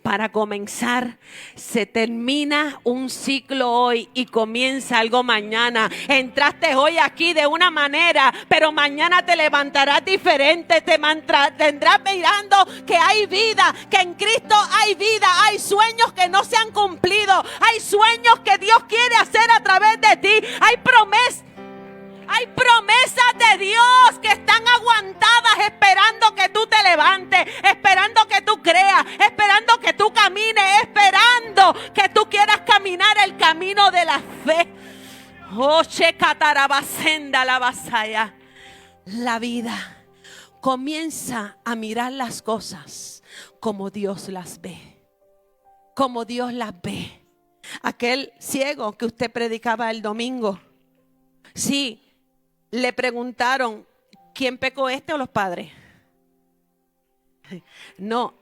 Para comenzar, se termina un ciclo hoy y comienza algo mañana. Entraste hoy aquí de una manera, pero mañana te levantarás diferente. Tendrás mirando que hay vida, que en Cristo hay vida. Hay sueños que no se han cumplido. Hay sueños que Dios quiere hacer a través de ti. Hay promesas. Hay promesas de Dios que están aguantadas, esperando que tú te levantes, esperando que tú creas, esperando que tú camines, esperando que tú quieras caminar el camino de la fe. Oh, checatarabasenda la vasaya. La vida comienza a mirar las cosas como Dios las ve. Como Dios las ve. Aquel ciego que usted predicaba el domingo. Sí. Le preguntaron, ¿quién pecó, este o los padres? No,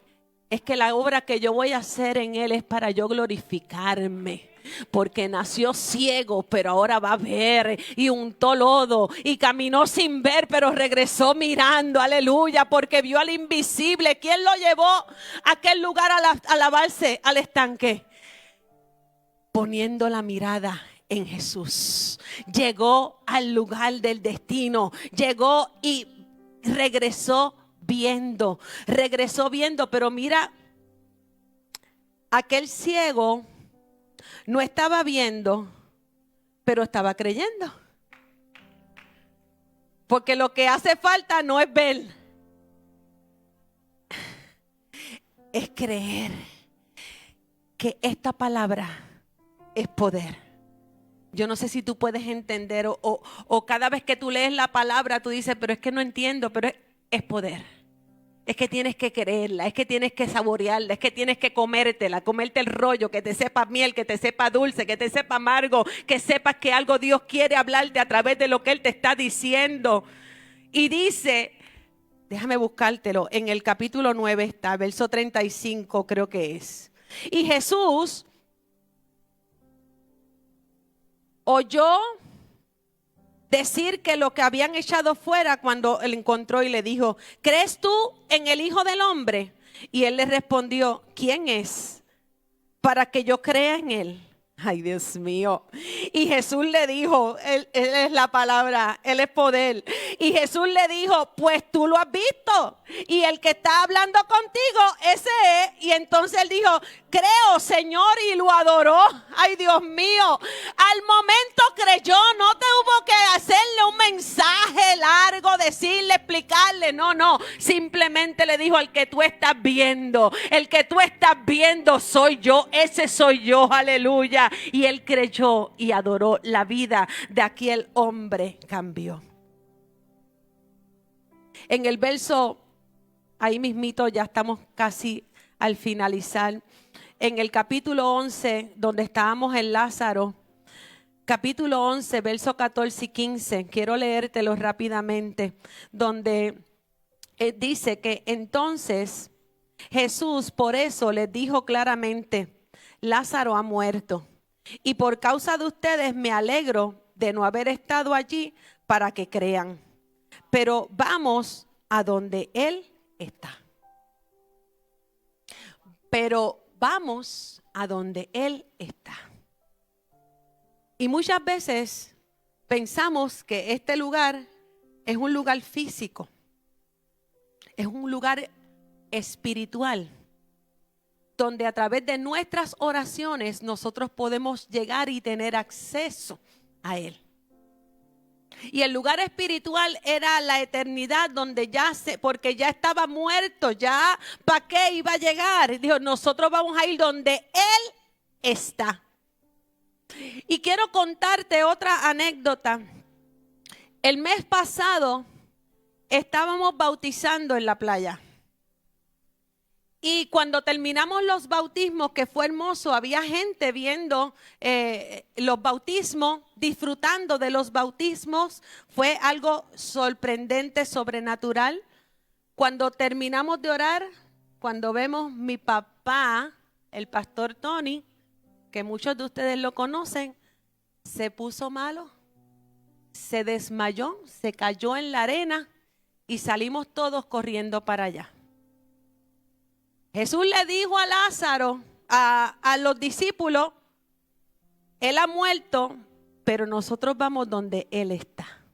es que la obra que yo voy a hacer en él es para yo glorificarme. Porque nació ciego, pero ahora va a ver, y untó lodo, y caminó sin ver, pero regresó mirando, aleluya, porque vio al invisible. ¿Quién lo llevó a aquel lugar a lavarse al estanque? Poniendo la mirada en Jesús. Llegó al lugar del destino. Llegó y regresó viendo. Pero mira, aquel ciego no estaba viendo, pero estaba creyendo. Porque lo que hace falta no es ver, es creer que esta palabra es poder. Yo no sé si tú puedes entender o cada vez que tú lees la palabra tú dices, pero es que no entiendo, pero es poder. Es que tienes que creerla, es que tienes que saborearla, es que tienes que comerte el rollo, que te sepa miel, que te sepa dulce, que te sepa amargo, que sepas que algo Dios quiere hablarte a través de lo que Él te está diciendo. Y dice, déjame buscártelo, en el capítulo 9 está, verso 35 creo que es. Y Jesús oyó decir que lo que habían echado fuera cuando él encontró y le dijo, ¿crees tú en el Hijo del Hombre? Y él le respondió, ¿quién es para que yo crea en él? Ay, Dios mío. Y Jesús le dijo, él es la palabra, Él es poder. Y Jesús le dijo, pues tú lo has visto. Y el que está hablando contigo, ese es. Y entonces él dijo, creo, Señor, y lo adoró. Ay, Dios mío. Al momento creyó, no tuvo que hacerle un mensaje largo, decirle, explicarle. No, no. Simplemente le dijo, el que tú estás viendo soy yo. Ese soy yo. Aleluya. Y él creyó y adoró. La vida de aquel hombre cambió. En el verso, ahí mismito, ya estamos casi al finalizar. En el capítulo 11, donde estábamos en Lázaro, capítulo 11, verso 14 y 15, quiero leértelo rápidamente, donde dice que entonces Jesús por eso les dijo claramente, Lázaro ha muerto. Y por causa de ustedes me alegro de no haber estado allí para que crean. Pero vamos a donde Él está. Pero vamos a donde Él está. Y muchas veces pensamos que este lugar es un lugar físico. Es un lugar espiritual, donde a través de nuestras oraciones nosotros podemos llegar y tener acceso a Él. Y el lugar espiritual era la eternidad, donde porque ya estaba muerto, ya ¿para qué iba a llegar? Dijo, nosotros vamos a ir donde Él está. Y quiero contarte otra anécdota. El mes pasado estábamos bautizando en la playa. Y cuando terminamos los bautismos, que fue hermoso, había gente viendo los bautismos, disfrutando de los bautismos. Fue algo sorprendente, sobrenatural. Cuando terminamos de orar, cuando vemos mi papá, el pastor Tony, que muchos de ustedes lo conocen, se puso malo, se desmayó, se cayó en la arena y salimos todos corriendo para allá. Jesús le dijo a Lázaro, a los discípulos, Él ha muerto, pero nosotros vamos donde Él está.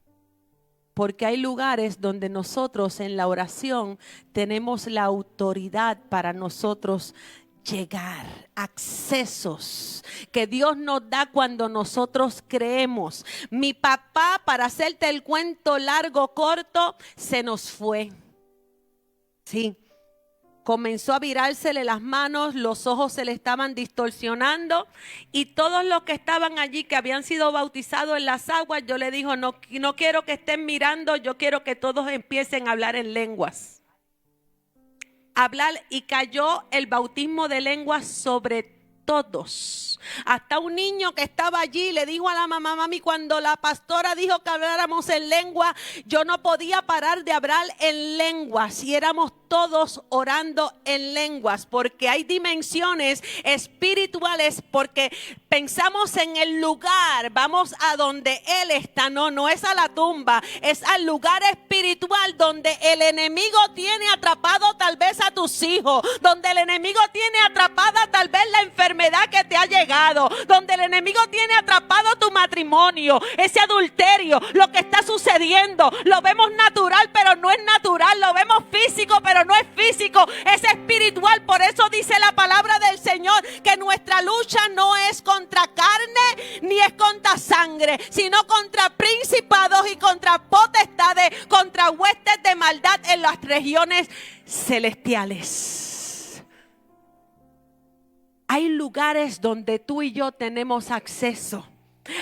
Porque hay lugares donde nosotros en la oración tenemos la autoridad para nosotros llegar, accesos que Dios nos da cuando nosotros creemos. Mi papá, para hacerte el cuento largo, corto, se nos fue. Sí. Comenzó a virársele las manos, los ojos se le estaban distorsionando y todos los que estaban allí, que habían sido bautizados en las aguas, yo le dije, no quiero que estén mirando, yo quiero que todos empiecen a hablar en lenguas. Hablar, y cayó el bautismo de lenguas sobre todos. Hasta un niño que estaba allí le dijo a la mamá, mami, cuando la pastora dijo que habláramos en lengua, yo no podía parar de hablar en lenguas, y éramos todos orando en lenguas, porque hay dimensiones espirituales, porque pensamos en el lugar, vamos a donde Él está, no es a la tumba, es al lugar espiritual donde el enemigo tiene atrapado tal vez a tus hijos, donde el enemigo tiene atrapada tal vez la enfermedad que te ha llegado, donde el enemigo tiene atrapado tu matrimonio, ese adulterio, lo que está sucediendo, lo vemos natural pero no es natural, lo vemos físico pero no es físico, es espiritual. Por eso dice la palabra del Señor que nuestra lucha no es contra carne ni es contra sangre, sino contra principados y contra potestades, contra huestes de maldad en las regiones celestiales. Hay lugares donde tú y yo tenemos acceso.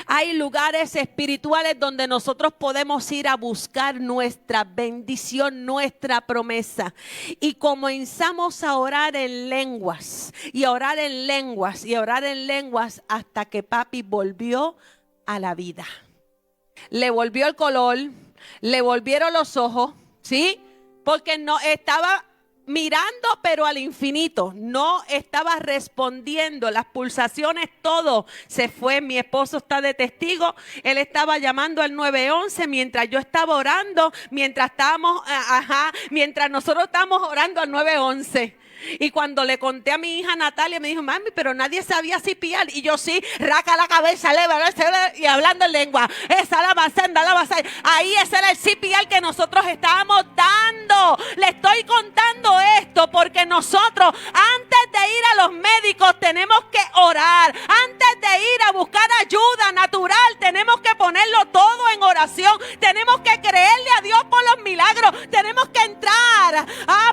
Hay lugares espirituales donde nosotros podemos ir a buscar nuestra bendición, nuestra promesa. Y comenzamos a orar en lenguas, y a orar en lenguas, y a orar en lenguas, hasta que papi volvió a la vida. Le volvió el color, le volvieron los ojos, ¿sí? Porque no estaba mirando pero al infinito, no estaba respondiendo, las pulsaciones, todo se fue. Mi esposo está de testigo, él estaba llamando al 911 mientras yo estaba orando, mientras nosotros estábamos orando al 911. Y cuando le conté a mi hija Natalia, me dijo, mami, pero nadie sabía CPR. Y yo sí, raca la cabeza, y hablando en lengua. Esa la basenda, la basenda. Ahí ese era el CPR que nosotros estábamos dando. Le estoy contando esto porque nosotros, antes de ir a los médicos, tenemos que orar. Antes de ir a buscar ayuda natural, tenemos que ponerlo todo en oración. Tenemos que creerle a Dios por los milagros. Tenemos que entrar.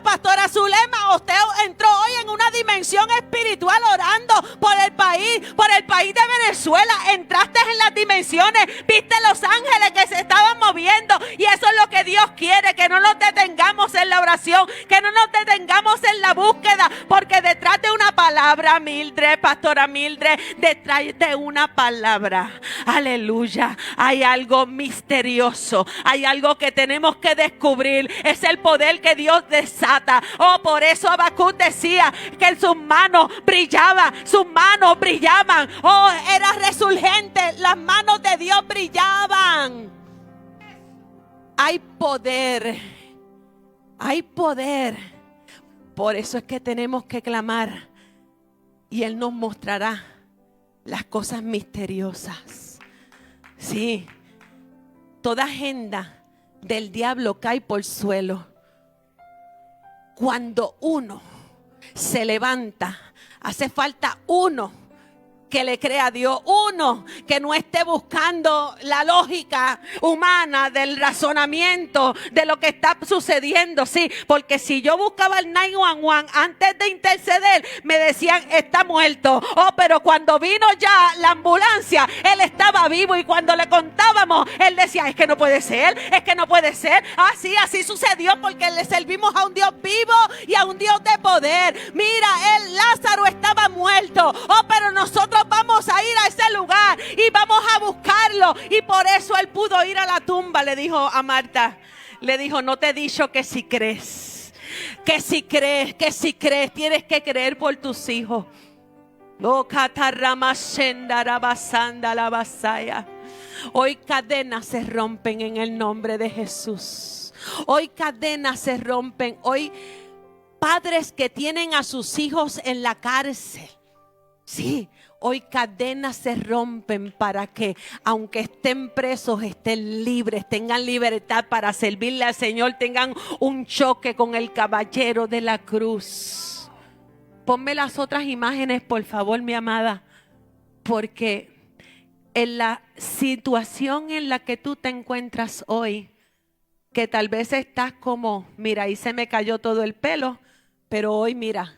Pastora Zulema, usted entró hoy en una dimensión espiritual orando por el país de Venezuela. Entraste en las dimensiones, viste los ángeles que se estaban moviendo, y eso es lo que Dios quiere, que no nos detengamos en la oración, que no nos detengamos en la búsqueda, porque detrás de una palabra, Mildred, pastora Mildred, detrás de una palabra, aleluya, hay algo misterioso, hay algo que tenemos que descubrir. Es el poder que Dios desata. Por eso Habacuc decía que en sus manos brillaban, era resurgente, las manos de Dios brillaban. Hay poder, por eso es que tenemos que clamar, y Él nos mostrará las cosas misteriosas. Sí, toda agenda del diablo cae por suelo cuando uno se levanta. Hace falta uno que le crea a Dios, uno que no esté buscando la lógica humana del razonamiento de lo que está sucediendo. Sí, porque si yo buscaba el 911 antes de interceder, me decían está muerto. Pero cuando vino ya la ambulancia, él estaba vivo, y cuando le contábamos, él decía es que no puede ser, así sucedió, porque le servimos a un Dios vivo y a un Dios de poder. Mira, Lázaro estaba muerto, pero nosotros vamos a ir a ese lugar y vamos a buscarlo. Y por eso él pudo ir a la tumba. Le dijo a Marta, le dijo, no te he dicho que si crees, tienes que creer por tus hijos. Hoy cadenas se rompen en el nombre de Jesús. Hoy cadenas se rompen. Hoy padres que tienen a sus hijos en la cárcel. Sí, hoy cadenas se rompen para que, aunque estén presos, estén libres, tengan libertad para servirle al Señor, tengan un choque con el caballero de la cruz. Ponme las otras imágenes, por favor, mi amada, porque en la situación en la que tú te encuentras hoy, que tal vez estás como, mira, ahí se me cayó todo el pelo, pero hoy mira,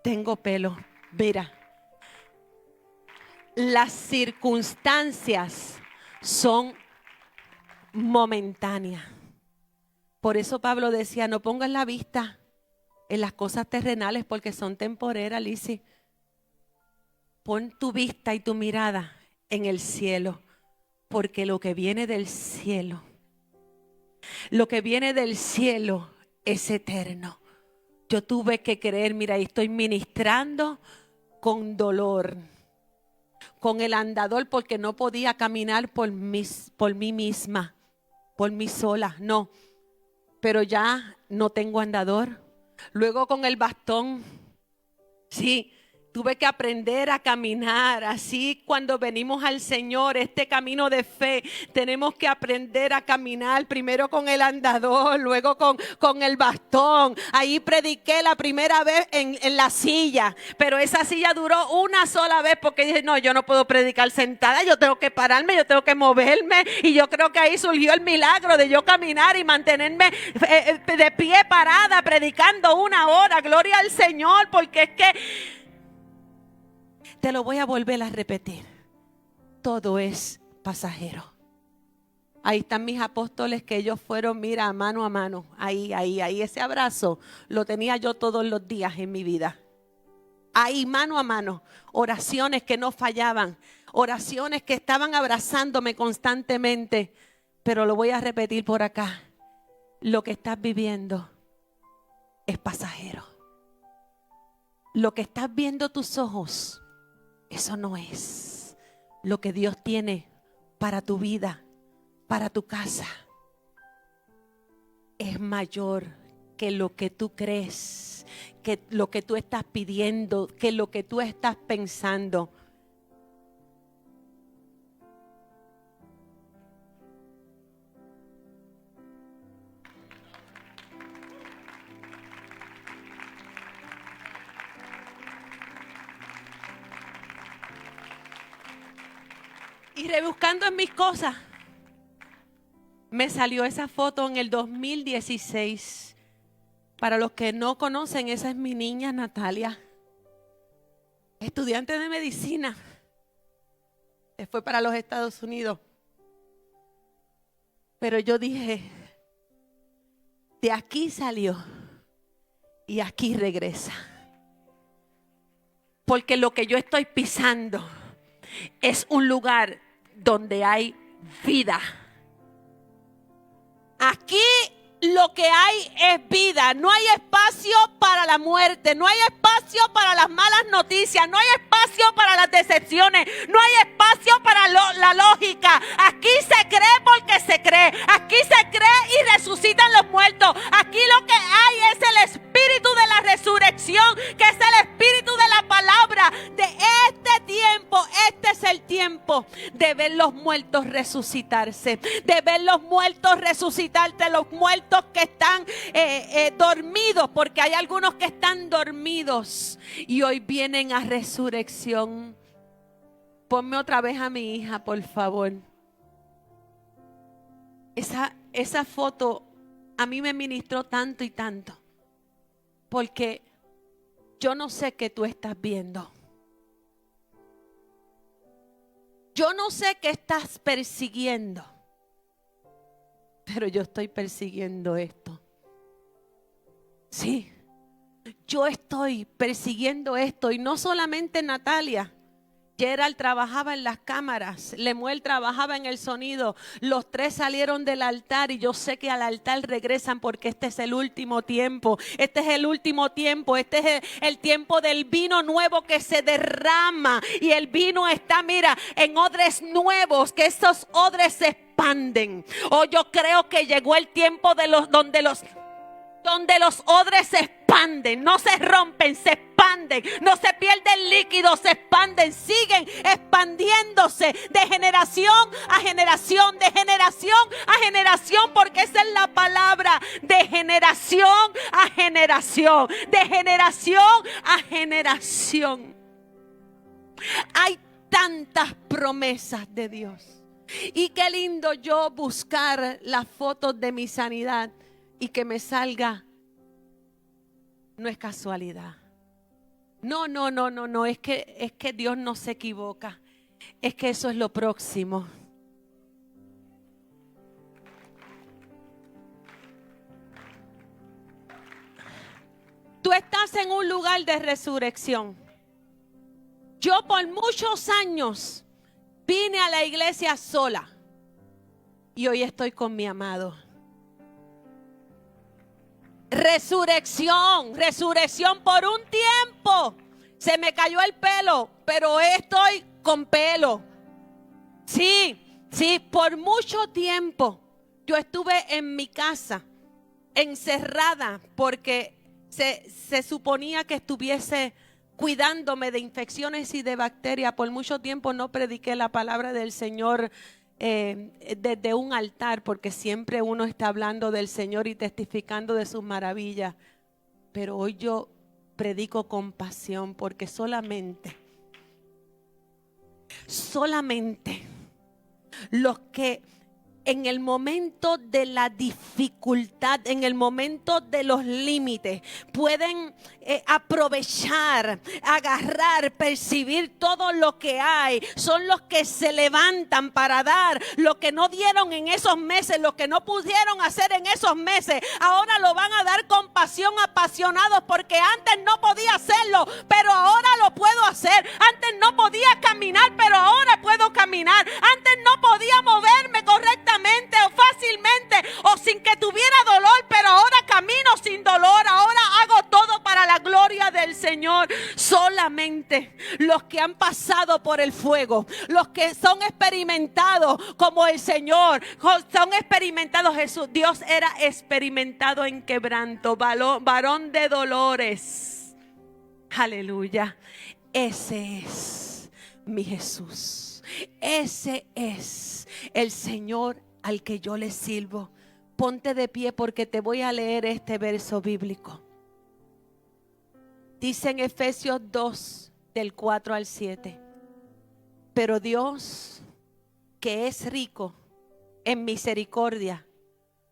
tengo pelo. Mira, las circunstancias son momentáneas. Por eso Pablo decía, no pongas la vista en las cosas terrenales porque son temporeras, Lizzy. Pon tu vista y tu mirada en el cielo, porque lo que viene del cielo es eterno. Yo tuve que creer, mira, y estoy ministrando con dolor, con el andador, porque no podía caminar por mí misma, por mí sola, no. Pero ya no tengo andador. Luego con el bastón, sí. Tuve que aprender a caminar. Así cuando venimos al Señor, este camino de fe, tenemos que aprender a caminar primero con el andador, luego con el bastón. Ahí prediqué la primera vez en la silla, pero esa silla duró una sola vez porque dije, no, yo no puedo predicar sentada, yo tengo que pararme, yo tengo que moverme. Y yo creo que ahí surgió el milagro de yo caminar y mantenerme de pie parada, predicando 1 hora. Gloria al Señor, porque es que te lo voy a volver a repetir. Todo es pasajero. Ahí están mis apóstoles que ellos fueron, mira, mano a mano. Ahí. Ese abrazo lo tenía yo todos los días en mi vida. Ahí, mano a mano. Oraciones que no fallaban. Oraciones que estaban abrazándome constantemente. Pero lo voy a repetir por acá. Lo que estás viviendo es pasajero. Lo que estás viendo tus ojos, eso no es lo que Dios tiene para tu vida, para tu casa. Es es mayor que lo que tú crees, que lo que tú estás pidiendo, que lo que tú estás pensando. Y rebuscando en mis cosas, me salió esa foto en el 2016. Para los que no conocen, esa es mi niña Natalia, estudiante de medicina. Se fue para los Estados Unidos. Pero yo dije, de aquí salió y aquí regresa. Porque lo que yo estoy pisando es un lugar donde hay vida. Aquí lo que hay es vida. No hay espacio para la muerte. No hay espacio para las malas noticias. No hay espacio para las decepciones. No hay espacio para la lógica. Aquí se cree porque se cree. Aquí se cree y resucitan los muertos. Aquí lo que hay es el espíritu de la resurrección, que es el espíritu de la palabra de este tiempo. Este es el tiempo de ver los muertos resucitarse, de ver los muertos resucitarse, los muertos que están dormidos, porque hay algunos que están dormidos y hoy vienen a resurrección. Ponme otra vez a mi hija, por favor. Esa foto a mí me ministró tanto y tanto, porque yo no sé qué tú estás viendo. Yo no sé qué estás persiguiendo, pero yo estoy persiguiendo esto. Sí, yo estoy persiguiendo esto. Y no solamente Natalia. Gerald trabajaba en las cámaras, Lemuel trabajaba en el sonido. Los tres salieron del altar y yo sé que al altar regresan, porque este es el último tiempo. Este es el último tiempo. Este es el tiempo del vino nuevo que se derrama. Y el vino está, mira, en odres nuevos, que esos odres se expanden. Oh, yo creo que llegó el tiempo de donde los odres se expanden, no se rompen, se expanden, no se pierden líquidos, se expanden, siguen expandiéndose de generación a generación, de generación a generación, porque esa es la palabra, de generación a generación, de generación a generación. Hay tantas promesas de Dios. Y qué lindo yo buscar las fotos de mi sanidad y que me salga. No es casualidad. No, es que Dios no se equivoca. Es que eso es lo próximo. Tú estás en un lugar de resurrección. Yo por muchos años vine a la iglesia sola y hoy estoy con mi amado. Resurrección por un tiempo. Se me cayó el pelo, pero estoy con pelo. Sí, por mucho tiempo yo estuve en mi casa encerrada porque se suponía que estuviese cuidándome de infecciones y de bacterias. Por mucho tiempo no prediqué la palabra del Señor desde un altar, porque siempre uno está hablando del Señor y testificando de sus maravillas. Pero hoy yo predico con pasión, porque solamente los que en el momento de la dificultad, en el momento de los límites, pueden aprovechar, agarrar, percibir todo lo que hay. Son los que se levantan para dar lo que no dieron en esos meses, lo que no pudieron hacer en esos meses. Ahora lo van a dar con pasión, apasionados, porque antes no podía hacerlo, pero ahora lo puedo hacer. Antes no podía caminar, pero ahora puedo caminar. Antes no podía moverme correctamente o fácilmente o sin que tuviera dolor, pero ahora camino sin dolor. Ahora hago todo para la gloria del Señor. Solamente los que han pasado por el fuego, los que son experimentados como el Señor, son experimentados. Jesús, Dios era experimentado en quebranto, varón de dolores. Aleluya. Ese es mi Jesús. Ese es el Señor al que yo le sirvo. Ponte de pie porque te voy a leer este verso bíblico. Dice en Efesios 2, del 4 al 7. Pero Dios, que es rico en misericordia,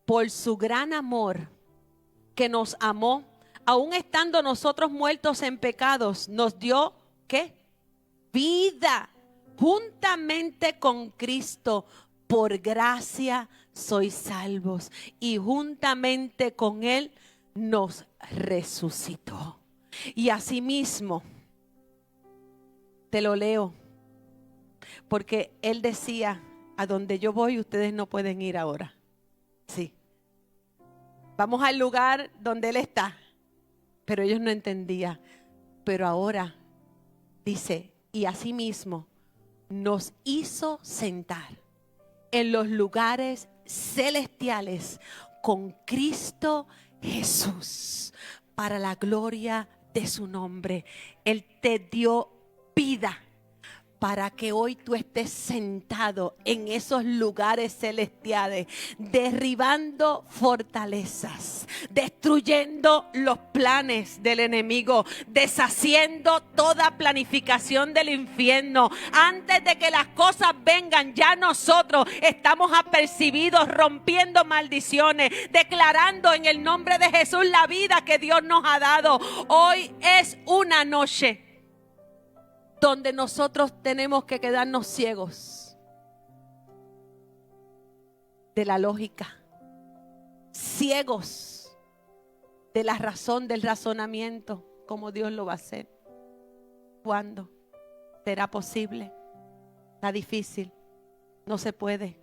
por su gran amor, que nos amó, aun estando nosotros muertos en pecados, nos dio, ¿qué? Vida, juntamente con Cristo. Por gracia sois salvos, y juntamente con Él nos resucitó. Y asimismo, te lo leo, porque Él decía, a donde yo voy ustedes no pueden ir ahora. Sí. Vamos al lugar donde Él está, pero ellos no entendían. Pero ahora dice, y asimismo nos hizo sentar en los lugares celestiales con Cristo Jesús, para la gloria de su nombre. Él te dio vida para que hoy tú estés sentado en esos lugares celestiales, derribando fortalezas, destruyendo los planes del enemigo, deshaciendo toda planificación del infierno. Antes de que las cosas vengan, ya nosotros estamos apercibidos, rompiendo maldiciones, declarando en el nombre de Jesús la vida que Dios nos ha dado. Hoy es una noche donde nosotros tenemos que quedarnos ciegos de la lógica, ciegos de la razón, del razonamiento, como Dios lo va a hacer. ¿Cuándo será posible? Está difícil, no se puede.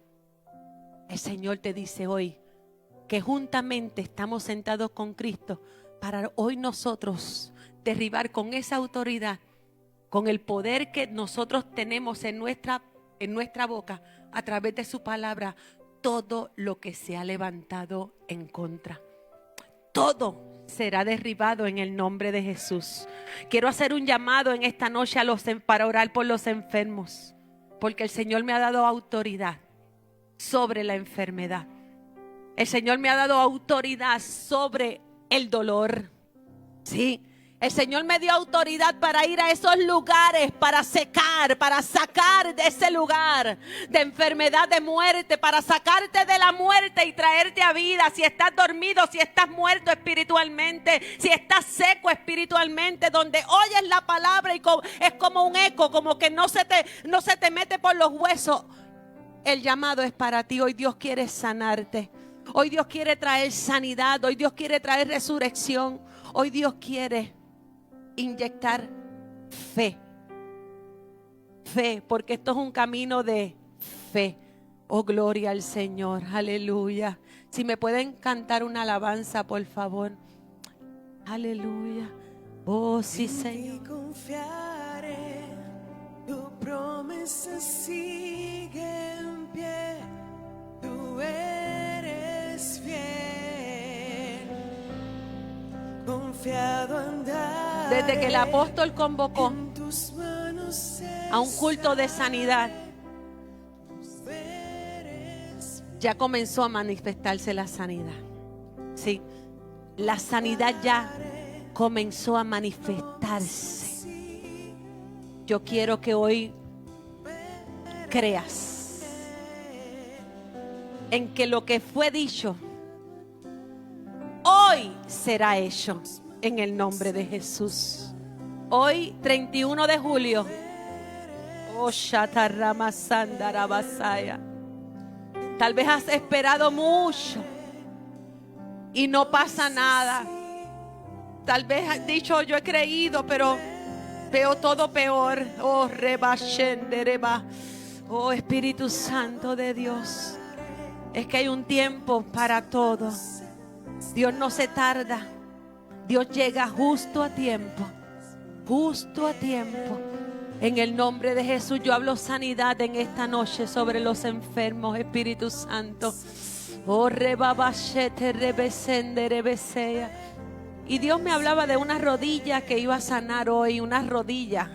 El Señor te dice hoy que juntamente estamos sentados con Cristo para hoy nosotros derribar con esa autoridad, con el poder que nosotros tenemos en nuestra boca, a través de su palabra, todo lo que se ha levantado en contra. Todo será derribado en el nombre de Jesús. Quiero hacer un llamado en esta noche para orar por los enfermos, porque el Señor me ha dado autoridad sobre la enfermedad. El Señor me ha dado autoridad sobre el dolor. Sí. El Señor me dio autoridad para ir a esos lugares, para secar, para sacar de ese lugar de enfermedad, de muerte, para sacarte de la muerte y traerte a vida. Si estás dormido, si estás muerto espiritualmente, si estás seco espiritualmente, donde oyes la palabra y es como un eco, como que no se te mete por los huesos. El llamado es para ti. Hoy Dios quiere sanarte. Hoy Dios quiere traer sanidad. Hoy Dios quiere traer resurrección. Hoy Dios quiere inyectar fe, porque esto es un camino de fe. Oh, gloria al Señor, aleluya. Si me pueden cantar una alabanza, por favor. Aleluya. Oh, sí, Señor.
Confiaré, tu promesa sigue en pie, tú eres fiel, confiado andar.
Desde que el apóstol convocó a un culto de sanidad, ya comenzó a manifestarse la sanidad. Sí, la sanidad ya comenzó a manifestarse. Yo quiero que hoy creas en que lo que fue dicho hoy será hecho. En el nombre de Jesús. Hoy, 31 de julio. Oh, Shataramasandarabasaya. Tal vez has esperado mucho y no pasa nada. Tal vez has dicho, yo he creído, pero veo todo peor. Oh, Rebashendereba. Oh, Espíritu Santo de Dios. Es que hay un tiempo para todo. Dios no se tarda. Dios llega justo a tiempo, justo a tiempo. En el nombre de Jesús yo hablo sanidad en esta noche sobre los enfermos, Espíritu Santo. Oh, rebabashete, rebesende, rebesea. Y Dios me hablaba de una rodilla que iba a sanar hoy, una rodilla.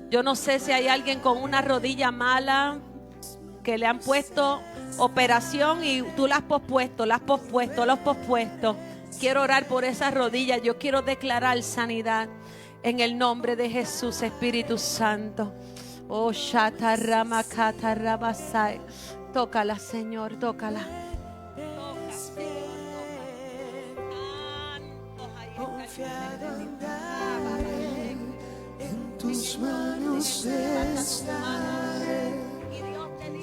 Yo no sé si hay alguien con una rodilla mala que le han puesto operación y tú la has pospuesto, la has pospuesto, la has pospuesto. Quiero orar por esa rodilla. Yo quiero declarar sanidad en el nombre de Jesús, Espíritu Santo. Oh, shata rama kata rabasai. Tócala, Señor, tócala.
Confiado andaré, en tus manos estaré.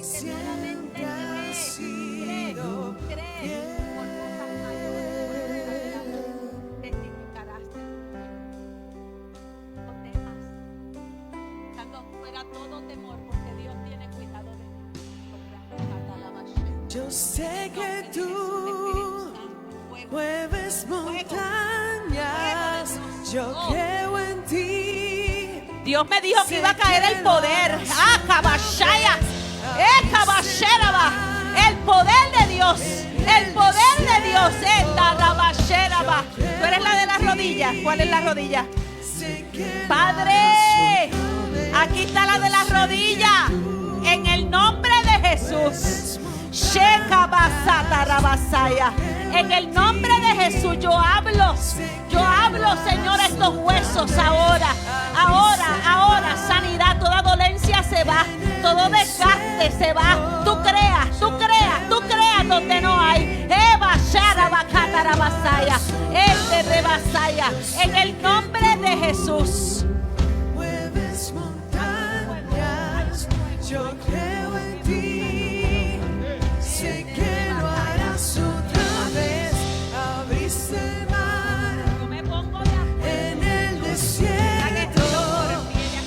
Siempre has sido fiel.
Testificarás. No temas. Estando fuera todo temor, porque Dios tiene cuidado de ti.
Yo sé que tú mueves montañas. Yo creo en ti.
Dios me dijo que iba a caer el poder. ¡Ah, cabashaya! Cabasheraba! El poder de Dios. El poder de Dios. Cabasheraba. Tú eres la de las rodillas. ¿Cuál es la rodilla? Padre, aquí está la de las rodillas. En el nombre de Jesús. En el nombre de Jesús yo hablo, Señor, estos huesos ahora, sanidad, toda dolencia se va, todo desgaste se va, tú creas donde no hay, en el nombre de Jesús.
Mueves montañas. Yo creo en ti. Sé que lo harás otra vez. Abriste el mar en el desierto.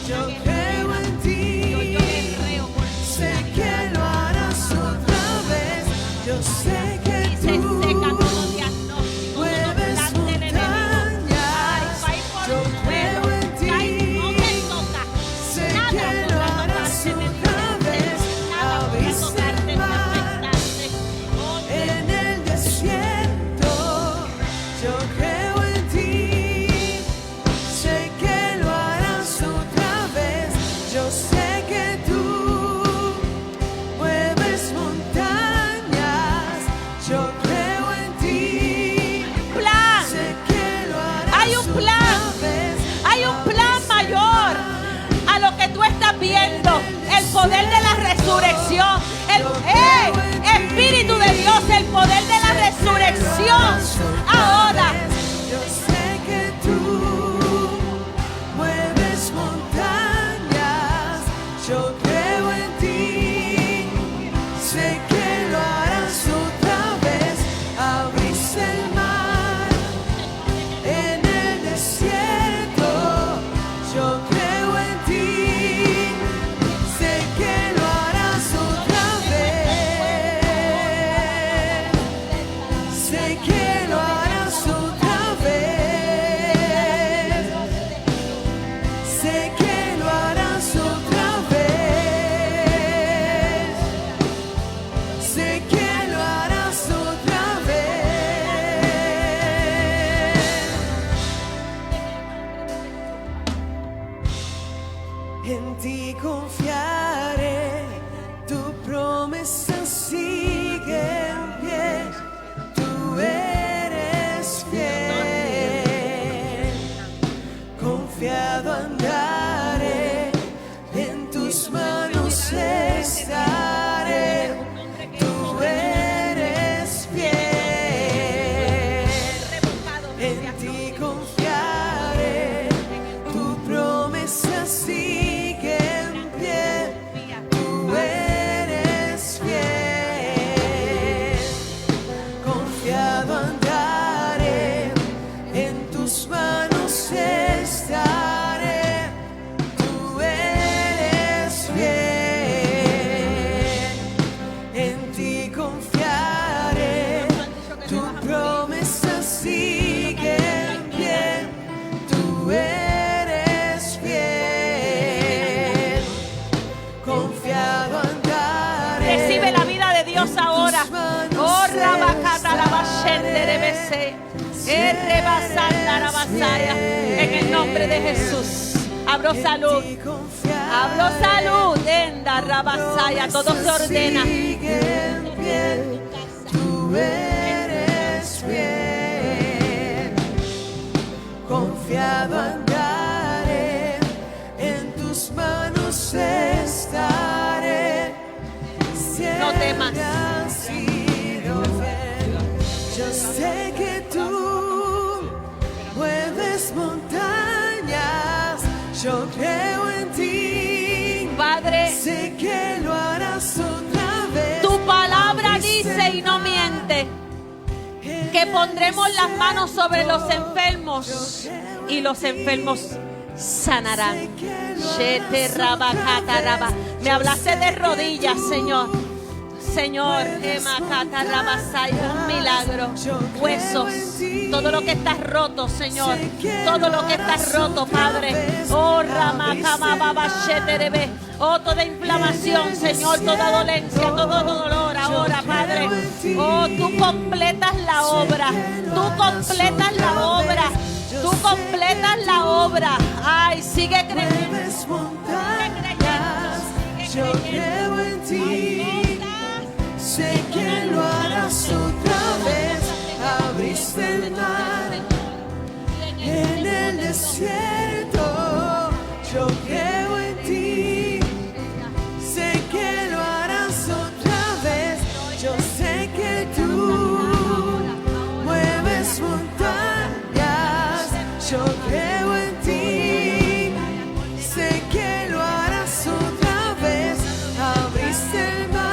Yo creo en ti. Sé que lo harás otra vez. Yo sé que tú mueves montañas. Yo creo en ti. Sé que lo harás otra vez. Abriste el mar en el desierto. Yo creo en ti. Sé que lo harás otra vez. Yo sé que tú mueves montañas. Yo creo en ti.
Plan.
Sé que lo harás
Hay un plan.
otra vez.
Hay un plan mayor a lo que tú estás viendo. El poder de la resurrección. Espíritu de Dios, el poder de la resurrección. Ahora.
Yo sé que tú mueves montañas. Yo creo en ti. Sé que lo harás otra vez. Abriste el mar en el desierto. Yo creo en ti. Sé que lo harás otra vez. Sé que lo harás otra vez. Sé que lo harás otra vez. Sé que lo harás otra vez. En ti confiaré, tu promesa sigue en pie. Tú eres fiel, confiado andaré, en tus manos estaré. Tú eres fiel, en ti confiaré, tu promesa sigue en pie. Tú eres fiel, confiado andaré, en tus manos estaré.
Dios ahora. Oh, rabacata la bashende de bese. Rebasanda la basaya. En el nombre de Jesús. Hablo salud. Hablo salud. Enda rabasaya. Todo se ordena.
Tú eres fiel, confiado andaré, en tus manos estaré.
No temas.
Yo sé que tú mueves montañas, yo creo en ti,
Padre.
sé que lo harás otra vez.
Tu palabra dice y no miente que pondremos las manos sobre los enfermos y los enfermos sanarán. Shete rabakata raba. Me hablaste de rodillas, Señor. Señor, un milagro, huesos, todo lo que está roto, Señor, todo lo que está roto, Padre. Oh, oh, toda inflamación, Señor, toda dolencia, todo dolor ahora, Padre. Oh, tú completas la obra, tú completas la obra, tú completas la obra. Ay, sigue creyendo.
Yo creo en ti. Sé que lo harás otra vez. Abriste el mar en el desierto. Yo creo en ti. Sé que lo harás otra vez. Yo sé que tú mueves montañas. Yo creo en ti. Sé que lo harás otra vez. Abriste el mar.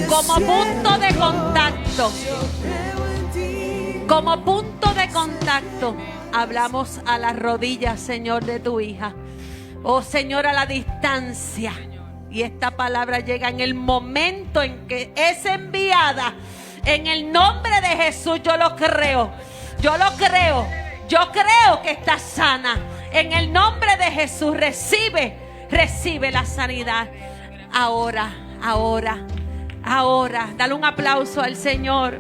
Como punto de contacto, como punto de contacto, hablamos a las rodillas, Señor, de tu hija. Oh, Señor, a la distancia. Y esta palabra llega en el momento en que es enviada. En el nombre de Jesús, yo lo creo. Yo lo creo. Yo creo que está sana. En el nombre de Jesús, recibe la sanidad. Ahora. Dale un aplauso al Señor.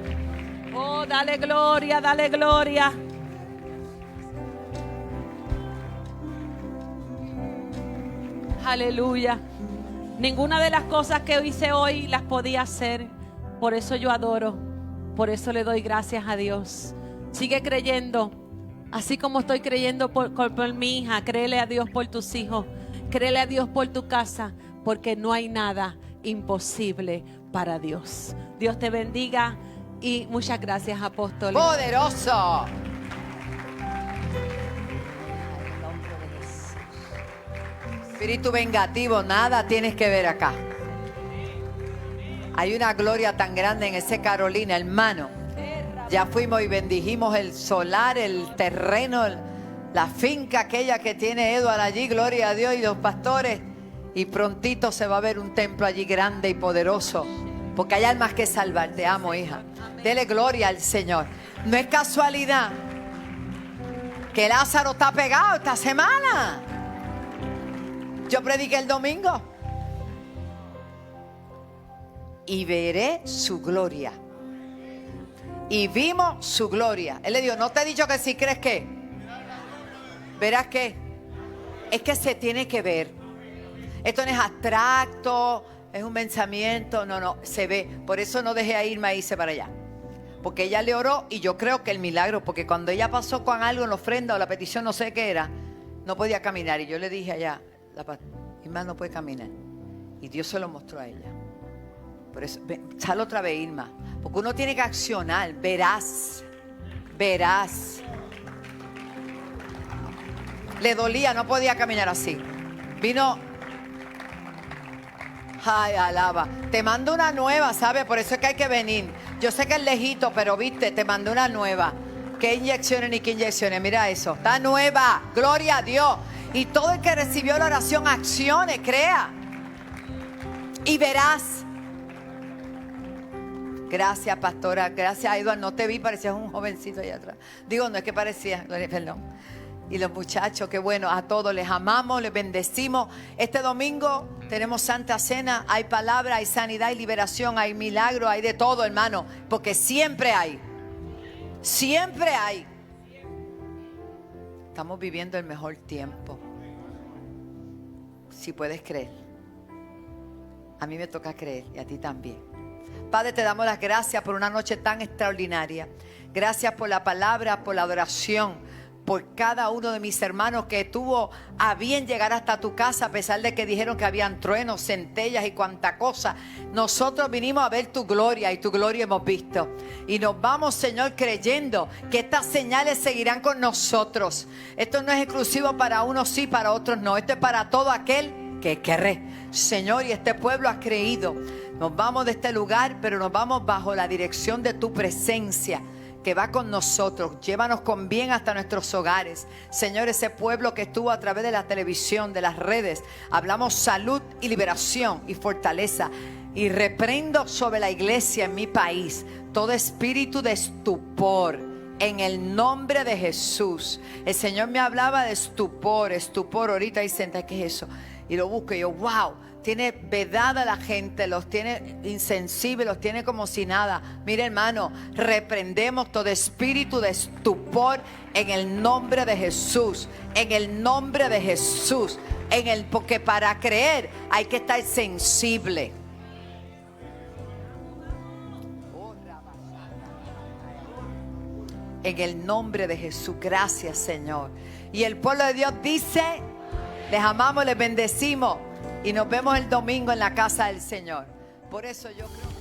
Oh, dale gloria, dale gloria. Aleluya. Ninguna de las cosas que hice hoy las podía hacer. Por eso yo adoro. Por eso le doy gracias a Dios. Sigue creyendo. Así como estoy creyendo por mi hija. Créele a Dios por tus hijos. Créele a Dios por tu casa. Porque no hay nada imposible para Dios. Dios te bendiga y muchas gracias, apóstol.
Poderoso. Espíritu vengativo, nada tienes que ver acá. Hay una gloria tan grande en ese Carolina, hermano. Ya fuimos y bendijimos el solar, el terreno, la finca aquella que tiene Edward allí, gloria a Dios, y los pastores. Y prontito se va a ver un templo allí grande y poderoso. Porque hay almas que salvar. Te amo, hija. Dele gloria al Señor. No es casualidad que Lázaro está pegado esta semana. Yo prediqué el domingo. Y veré su gloria. Y vimos su gloria. Él le dijo, ¿no te he dicho que si crees que? ¿Verás qué? Es que se tiene que ver. Esto no es abstracto, es un pensamiento, no, se ve. Por eso no dejé a Irma irse para allá. Porque ella le oró y yo creo que el milagro, porque cuando ella pasó con algo en la ofrenda o la petición, no sé qué era, no podía caminar. Y yo le dije allá, Irma no puede caminar. Y Dios se lo mostró a ella. Por eso, sal otra vez, Irma. Porque uno tiene que accionar, verás. Le dolía, no podía caminar así. Vino... Ay, alaba. Te mando una nueva, ¿sabes? Por eso es que hay que venir. Yo sé que es lejito, pero viste, te mando una nueva. ¿Qué inyecciones ni qué inyecciones? Mira eso. Está nueva. Gloria a Dios. Y todo el que recibió la oración, accione, crea. Y verás. Gracias, pastora. Gracias, Edward. No te vi, parecías un jovencito allá atrás. Digo, no es que parecía, perdón. y los muchachos, qué bueno, a todos les amamos, les bendecimos. Este domingo tenemos Santa Cena, hay palabra, hay sanidad, hay liberación, hay milagro, hay de todo, hermano, porque siempre hay. Siempre hay. Estamos viviendo el mejor tiempo. Si puedes creer. A mí me toca creer y a ti también. Padre, te damos las gracias por una noche tan extraordinaria. Gracias por la palabra, por la adoración, por cada uno de mis hermanos que tuvo a bien llegar hasta tu casa a pesar de que dijeron que habían truenos, centellas y cuanta cosa. Nosotros vinimos a ver tu gloria y tu gloria hemos visto. Y nos vamos, Señor, creyendo que estas señales seguirán con nosotros. Esto no es exclusivo para unos sí, para otros no. Esto es para todo aquel que querré. Señor, y este pueblo ha creído. Nos vamos de este lugar, pero nos vamos bajo la dirección de tu presencia que va con nosotros. Llévanos con bien hasta nuestros hogares. Señor, ese pueblo que estuvo a través de la televisión, de las redes, hablamos salud y liberación y fortaleza. Y reprendo sobre la iglesia en mi país todo espíritu de estupor. En el nombre de Jesús. El Señor me hablaba de estupor ahorita dicen, ¿qué es eso? Y lo busco y yo, wow, tiene vedada la gente, los tiene insensibles, los tiene como si nada. Mire, hermano, reprendemos todo espíritu de estupor en el nombre de Jesús. En el nombre de Jesús. Porque para creer hay que estar sensible. En el nombre de Jesús, gracias, Señor. Y el pueblo de Dios dice, les amamos, les bendecimos y nos vemos el domingo en la casa del Señor. Por eso yo creo